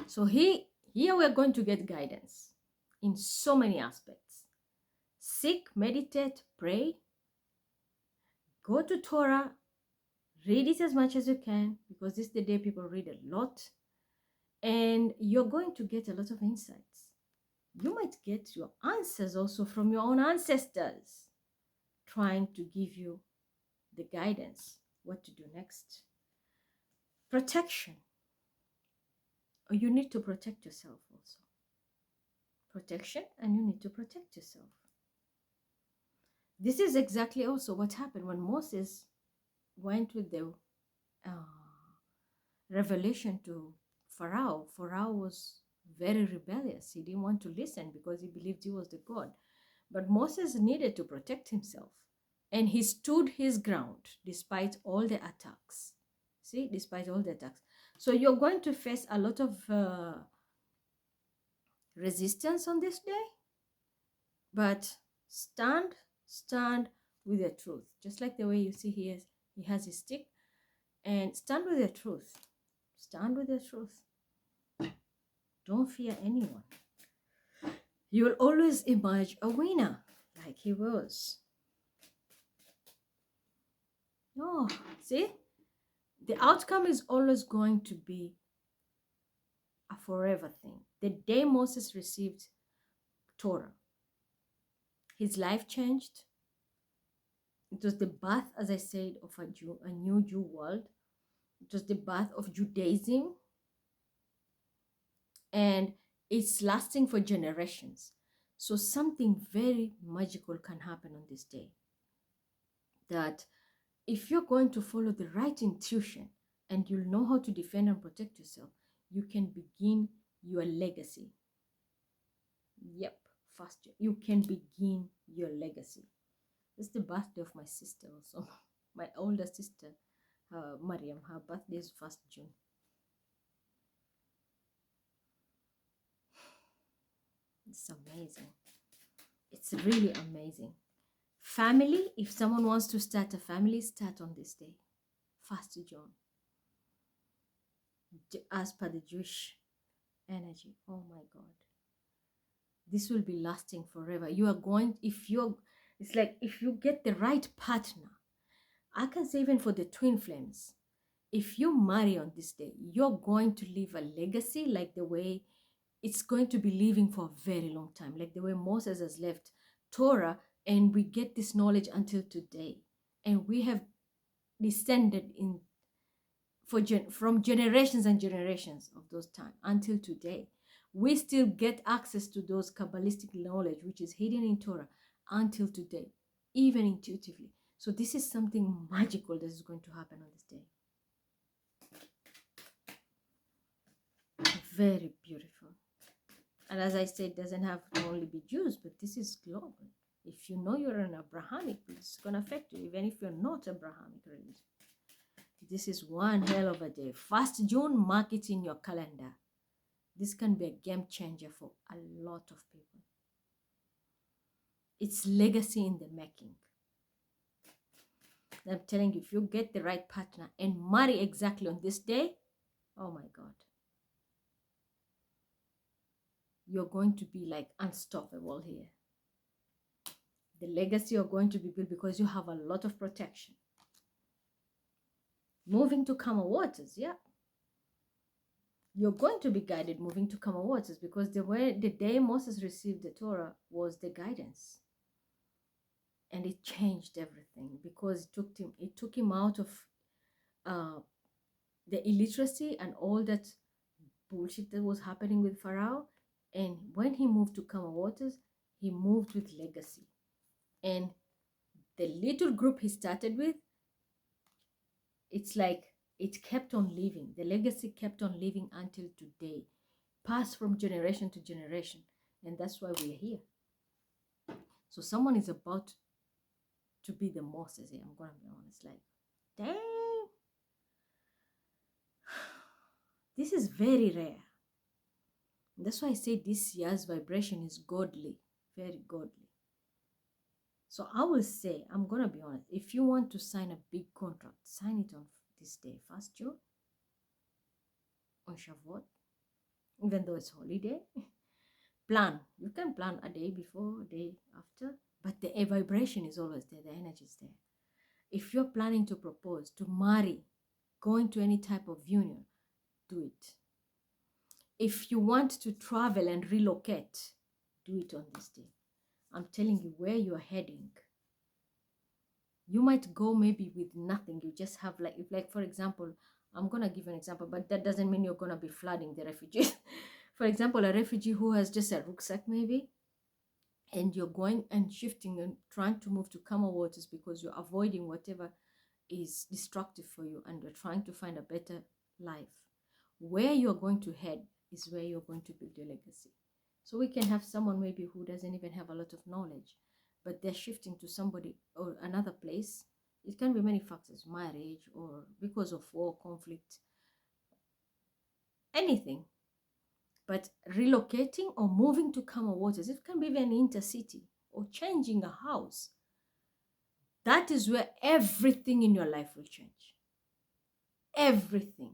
So here we're going to get guidance in so many aspects. Seek, meditate, pray. Go to Torah. Read it as much as you can, because this is the day people read a lot. And you're going to get a lot of insights. You might get your answers also from your own ancestors, trying to give you the guidance, what to do next. Protection. You need to protect yourself also. Protection, and you need to protect yourself. This is exactly also what happened when Moses went with the revelation to Pharaoh. Pharaoh was very rebellious. He didn't want to listen because he believed he was the God. But Moses needed to protect himself. And he stood his ground despite all the attacks. See, despite all the attacks. So you're going to face a lot of resistance on this day. But stand with the truth. Just like the way you see he has his stick. And stand with the truth. Stand with the truth. Don't fear anyone. You will always emerge a winner, like he was. Oh, see? The outcome is always going to be a forever thing. The day Moses received Torah, his life changed. It was the birth, as I said, of a new Jew world. It was the birth of Judaism. And it's lasting for generations. So something very magical can happen on this day. That if you're going to follow the right intuition and you'll know how to defend and protect yourself, you can begin your legacy. Yep, faster. You can begin your legacy. It's the birthday of my sister also. My older sister, Mariam, her birthday is 1st June. It's amazing. It's really amazing. Family, if someone wants to start a family, start on this day, 1st June. As per the Jewish energy. Oh my God. This will be lasting forever. It's like if you get the right partner, I can say even for the twin flames, if you marry on this day, you're going to leave a legacy like the way it's going to be living for a very long time, like the way Moses has left Torah, and we get this knowledge until today. And we have descended from generations and generations of those time until today. We still get access to those Kabbalistic knowledge, which is hidden in Torah until today, even intuitively. So this is something magical that is going to happen on this day. Very beautiful. And as I said, it doesn't have to only be Jews, but this is global. If you know you're an Abrahamic, it's going to affect you, even if you're not Abrahamic religion. This is one hell of a day. 1st June, mark it in your calendar. This can be a game changer for a lot of people. It's legacy in the making. I'm telling you, if you get the right partner and marry exactly on this day, oh my God, you're going to be like unstoppable here. The legacy you're going to be built because you have a lot of protection. Moving to calmer waters, yeah. You're going to be guided moving to calmer waters because the day Moses received the Torah was the guidance. And it changed everything because it took him out of the illiteracy and all that bullshit that was happening with Pharaoh. And when he moved to calmer waters, he moved with legacy. And the little group he started with, it's like it kept on living. The legacy kept on living until today, passed from generation to generation. And that's why we're here. So someone is about to be the Moses here. I'm going to be honest. Like, damn. This is very rare. That's why I say this year's vibration is godly, very godly. So I will say, I'm going to be honest, if you want to sign a big contract, sign it on this day, 1st June, on Shavuot, even though it's holiday. Plan. You can plan a day before, a day after, but the vibration is always there, the energy is there. If you're planning to propose, to marry, go into any type of union, do it. If you want to travel and relocate, do it on this day. I'm telling you where you're heading. You might go maybe with nothing. You just have like for example, I'm going to give an example, but that doesn't mean you're going to be flooding the refugees. For example, a refugee who has just a rucksack maybe, and you're going and shifting and trying to move to calmer waters because you're avoiding whatever is destructive for you and you're trying to find a better life. Where you're going to head is where you're going to build your legacy. So we can have someone maybe who doesn't even have a lot of knowledge, but they're shifting to somebody or another place. It can be many factors, marriage or because of war, conflict, anything. But relocating or moving to calmer waters, it can be even intercity or changing a house. That is where everything in your life will change. Everything.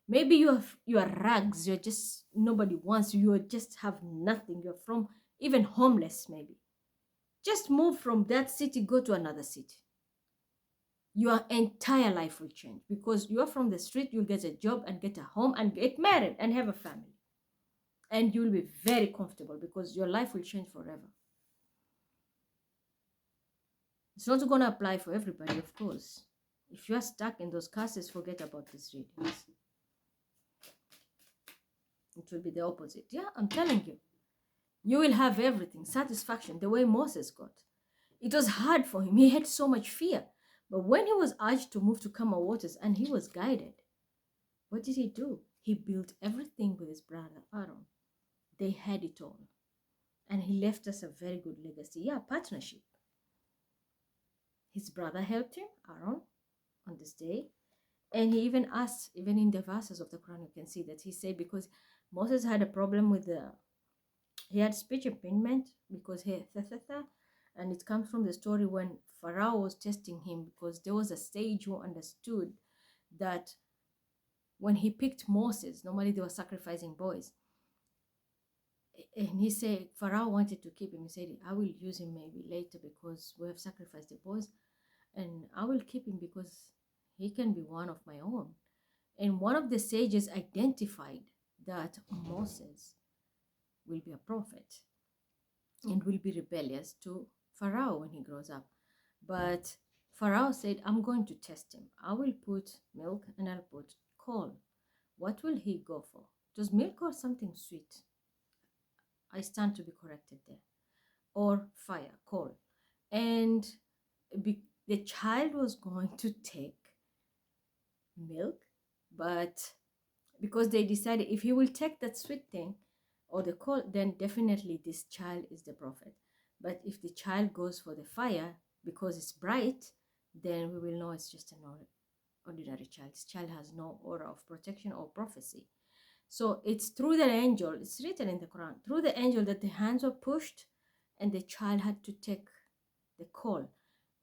Maybe you are rags, you're just, nobody wants you, you just have nothing, you're from even homeless maybe. Just move from that city, go to another city. Your entire life will change because you're from the street, you'll get a job and get a home and get married and have a family. And you'll be very comfortable because your life will change forever. It's not going to apply for everybody, of course. If you are stuck in those curses, forget about these readings. It will be the opposite. Yeah, I'm telling you. You will have everything, satisfaction, the way Moses got. It was hard for him. He had so much fear. But when he was urged to move to calmer waters and he was guided, what did he do? He built everything with his brother Aaron. They had it all. And he left us a very good legacy. Yeah, partnership. His brother helped him, Aaron, on this day. And he even asked, even in the verses of the Quran, you can see that he said, because Moses had a problem with he had speech impediment because and it comes from the story when Pharaoh was testing him because there was a sage who understood that when he picked Moses, normally they were sacrificing boys. And he said, Pharaoh wanted to keep him. He said, I will use him maybe later because we have sacrificed the boys. And I will keep him because he can be one of my own. And one of the sages identified that Moses will be a prophet and will be rebellious to Pharaoh when he grows up. But Pharaoh said, I'm going to test him. I will put milk and I'll put coal. What will he go for? Does milk or something sweet? I stand to be corrected there. Or fire, coal. And the child was going to take milk, but because they decided if he will take that sweet thing or the coal, then definitely this child is the prophet. But if the child goes for the fire because it's bright, then we will know it's just an ordinary child. This child has no aura of protection or prophecy. So it's through the angel, it's written in the Quran, through the angel that the hands were pushed and the child had to take the call.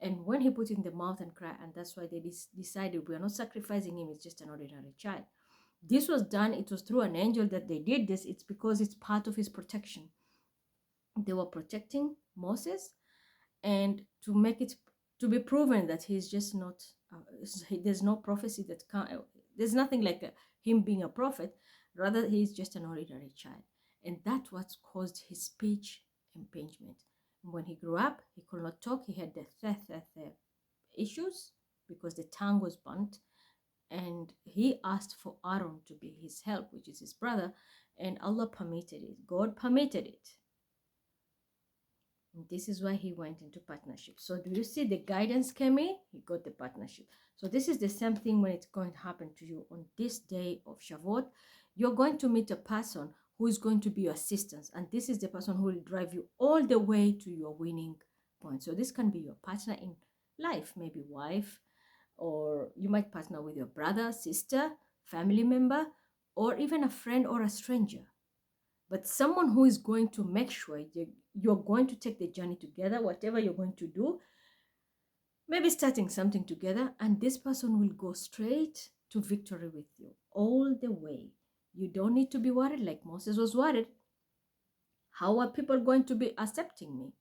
And when he put in the mouth and cried, and that's why they decided we are not sacrificing him, it's just an ordinary child. This was done, it was through an angel that they did this. It's because it's part of his protection. They were protecting Moses, and to make it, to be proven that he's just not, there's no prophecy that can't, there's nothing like him being a prophet, rather he's just an ordinary child. And that's what caused his speech impingement. When he grew up, he could not talk, he had the issues because the tongue was burnt, and he asked for Aaron to be his help, which is his brother, and Allah permitted it. God permitted it. And this is why he went into partnership. So do you see the guidance came in? He got the partnership. So this is the same thing when it's going to happen to you on this day of Shavuot. You're going to meet a person who is going to be your assistant. And this is the person who will drive you all the way to your winning point. So this can be your partner in life, maybe wife, or you might partner with your brother, sister, family member, or even a friend or a stranger. But someone who is going to make sure you're going to take the journey together, whatever you're going to do, maybe starting something together, and this person will go straight to victory with you all the way. You don't need to be worried like Moses was worried. How are people going to be accepting me?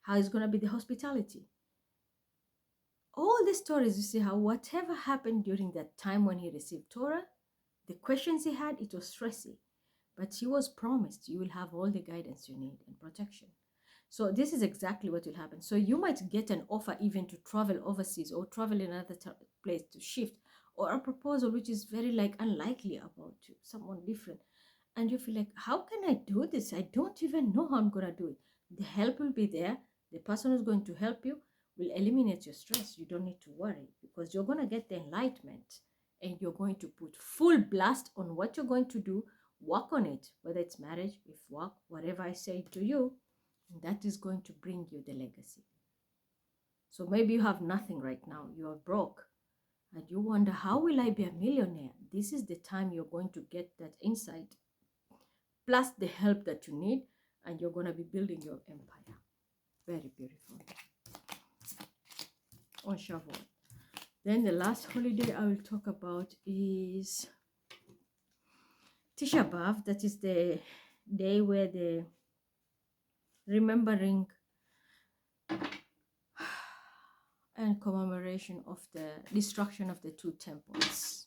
How is going to be the hospitality? All the stories, you see how whatever happened during that time when he received Torah, the questions he had, it was stressy. But he was promised you will have all the guidance you need and protection. So this is exactly what will happen. So you might get an offer even to travel overseas or travel in another place to shift, or a proposal which is very like unlikely about you, someone different. And you feel like, how can I do this? I don't even know how I'm going to do it. The help will be there. The person who's going to help you will eliminate your stress. You don't need to worry because you're going to get the enlightenment and you're going to put full blast on what you're going to do. Work on it, whether it's marriage, if work, whatever I say to you, that is going to bring you the legacy. So maybe you have nothing right now, you are broke, and you wonder, how will I be a millionaire? This is the time you're going to get that insight, plus the help that you need, and you're going to be building your empire. Very beautiful. On Shavuot. Then the last holiday I will talk about is Tisha B'Av. That is the day where the remembering and commemoration of the destruction of the two temples.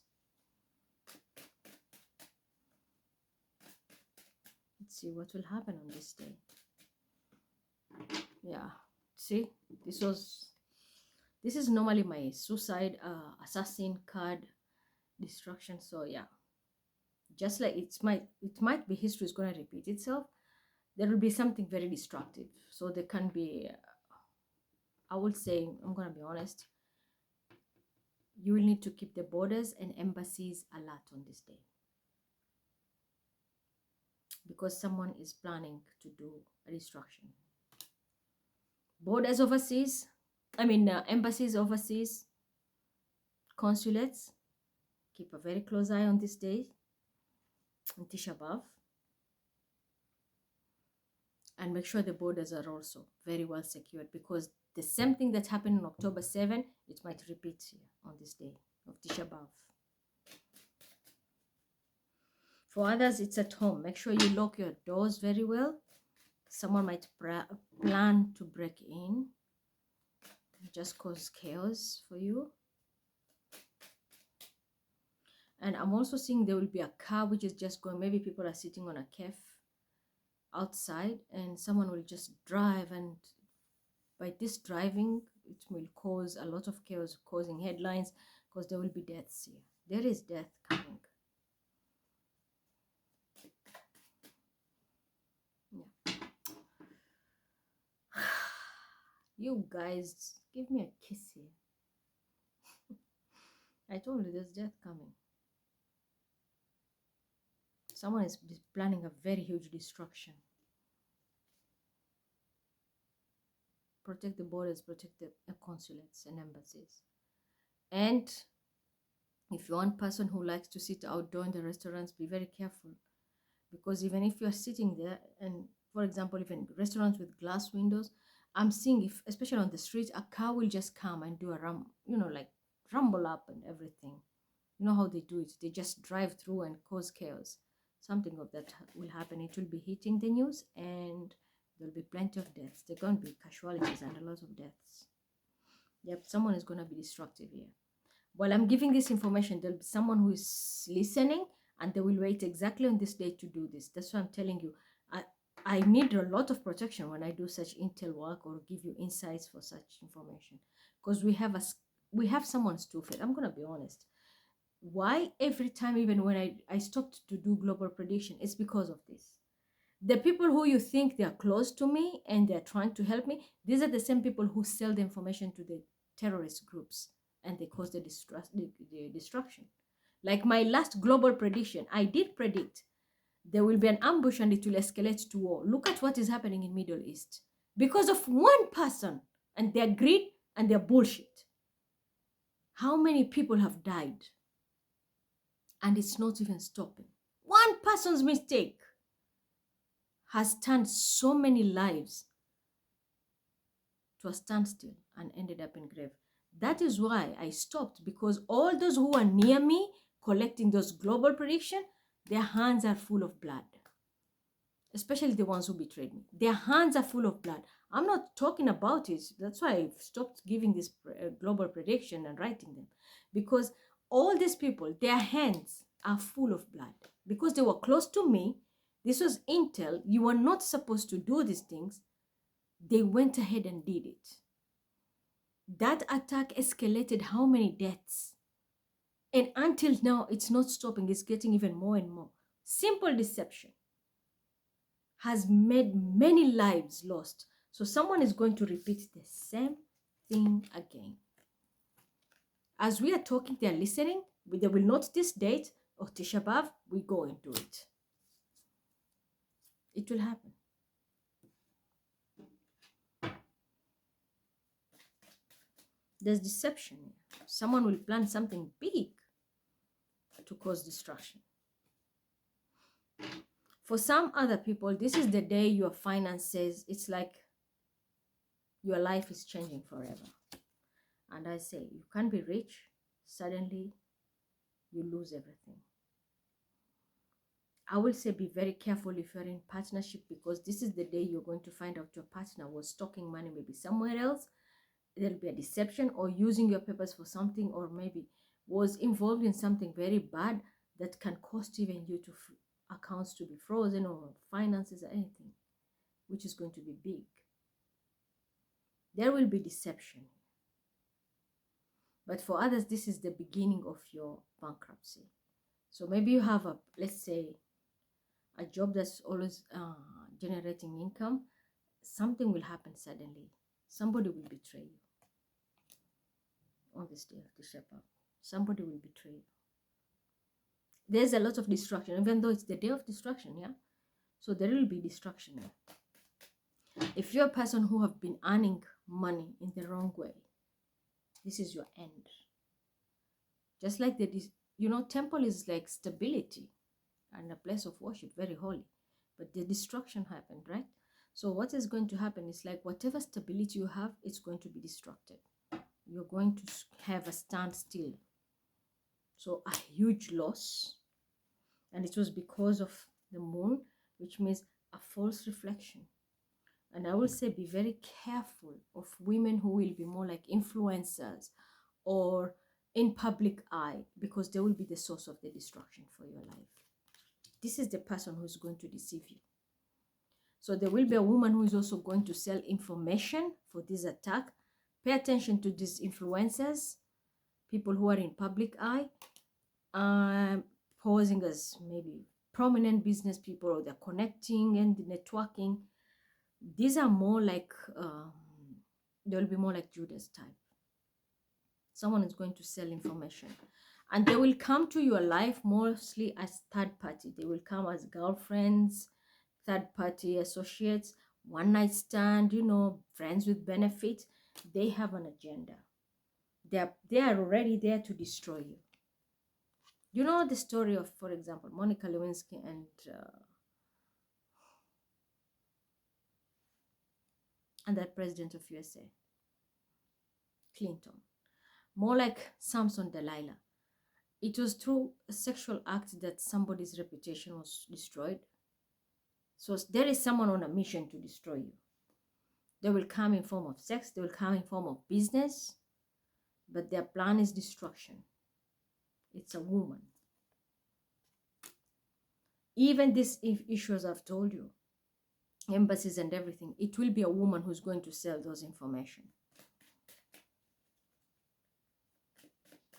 Let's see what will happen on this day. Yeah, see, this is normally my suicide assassin card destruction. So yeah, just like it might be history is going to repeat itself. There will be something very destructive. So there can be, I would say, I'm going to be honest, you will need to keep the borders and embassies alert on this day, because someone is planning to do a destruction. Borders overseas, embassies overseas, consulates, keep a very close eye on this day, on Tisha B'Av, and make sure the borders are also very well secured, because the same thing that happened on October 7, it might repeat here on this day of Tisha B'Av. For others, it's at home. Make sure you lock your doors very well. Someone might plan to break in, just cause chaos for you. And I'm also seeing there will be a car which is just going, maybe people are sitting on a cafe outside and someone will just drive, and by this driving it will cause a lot of chaos, causing headlines, because there will be deaths here. There is death coming. Yeah. You guys, give me a kiss here. I told you there's death coming. Someone is planning a very huge destruction. Protect the borders, protect the consulates and embassies. And If you're one person who likes to sit outdoor in the restaurants, be very careful, because even if you're sitting there, and for example, even restaurants with glass windows, I'm seeing, if especially on the street, a car will just come and do a like rumble up and everything. You know how they do it? They just drive through and cause chaos. Something of that will happen. It will be hitting the news, and there'll be plenty of deaths. There are going to be casualties and a lot of deaths. Yep, someone is going to be destructive here. While I'm giving this information, there'll be someone who is listening, and they will wait exactly on this day to do this. That's why I'm telling you, I need a lot of protection when I do such intel work or give you insights for such information, because we have someone stupid. I'm gonna be honest. Why every time, even when I stopped to do global prediction, it's because of this. The people who you think they are close to me and they're trying to help me, these are the same people who sell the information to the terrorist groups, and they cause the destruction. Like my last global prediction, I did predict there will be an ambush and it will escalate to war. Look at what is happening in Middle East because of one person and their greed and their bullshit. How many people have died? And it's not even stopping. One person's mistake has turned so many lives to a standstill and ended up in grave. That is why I stopped, because all those who are near me collecting those global prediction, their hands are full of blood. Especially the ones who betrayed me. Their hands are full of blood. I'm not talking about it. That's why I've stopped giving this global prediction and writing them. Because all these people, their hands are full of blood. Because they were close to me. This was intel. You were not supposed to do these things. They went ahead and did it. That attack escalated how many deaths? And until now, it's not stopping. It's getting even more and more. Simple deception has made many lives lost. So someone is going to repeat the same thing again. As we are talking, they are listening. They will note this date of Tisha B'Av. We go into it. It will happen. There's deception. Someone will plan something big to cause destruction. For some other people, this is the day your finances, it's like your life is changing forever. And I say, you can't be rich, suddenly you lose everything. I will say be very careful if you're in partnership, because this is the day you're going to find out your partner was stocking money maybe somewhere else. There'll be a deception, or using your papers for something, or maybe was involved in something very bad that can cost even you to accounts to be frozen, or finances, or anything, which is going to be big. There will be deception. But for others, this is the beginning of your bankruptcy. So maybe you have let's say, a job that's always generating income. Something will happen suddenly. Somebody will betray you on this day of the shepherd. Somebody will betray you. There's a lot of destruction, even though it's the day of destruction, yeah? So there will be destruction. If you're a person who have been earning money in the wrong way, this is your end. Just like temple is like stability and a place of worship, very holy. But the destruction happened, right? So what is going to happen is like whatever stability you have, it's going to be destructed. You're going to have a standstill. So a huge loss. And it was because of the moon, which means a false reflection. And I will say be very careful of women who will be more like influencers or in public eye, because they will be the source of the destruction for your life. This is the person who's going to deceive you. So there will be a woman who is also going to sell information for this attack. Pay attention to these influencers, people who are in public eye, posing as maybe prominent business people, or they're connecting and networking. These are more like, they'll be more like Judas type. Someone is going to sell information. And they will come to your life mostly as third party. They will come as girlfriends, third party associates, one night stand, friends with benefit. They have an agenda. They are already there to destroy you. You know the story of, for example, Monica Lewinsky and that president of USA, Clinton. More like Samson Delilah. It was through a sexual act that somebody's reputation was destroyed. So there is someone on a mission to destroy you. They will come in form of sex, they will come in form of business, but their plan is destruction. It's a woman. Even these issues I've told you, embassies and everything, it will be a woman who's going to sell those information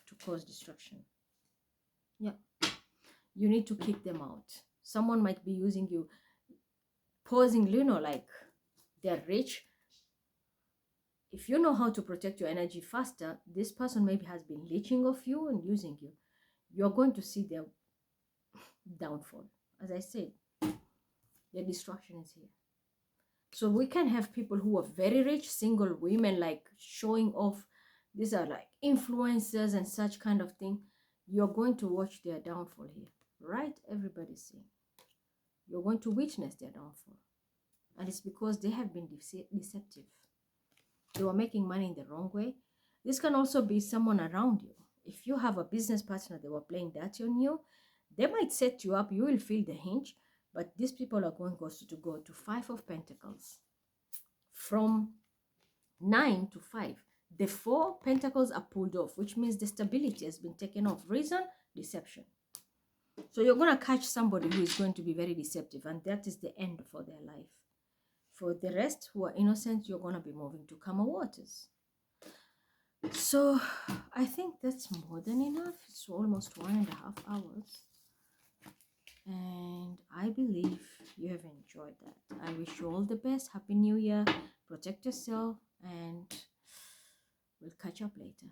to cause destruction. Yeah. You need to kick them out. Someone might be using you, posing, like they're rich. If you know how to protect your energy faster, this person maybe has been leeching off you and using you. You're going to see their downfall. As I said, their destruction is here. So we can have people who are very rich, single women, like showing off. These are like influencers and such kind of thing. You're going to watch their downfall here, right? Everybody's saying you're going to witness their downfall. And it's because they have been deceptive. They were making money in the wrong way. This can also be someone around you. If you have a business partner, they were playing dirty on you, they might set you up. You will feel the hinge, but these people are going also to go to 5 of Pentacles. From 9 to 5. The 4 Pentacles are pulled off, which means the stability has been taken off. Reason? Deception. So you're going to catch somebody who is going to be very deceptive, and that is the end for their life. For the rest who are innocent, you're going to be moving to calmer waters. So I think that's more than enough. It's almost 1.5 hours. And I believe you have enjoyed that. I wish you all the best. Happy New Year. Protect yourself, and we'll catch up later.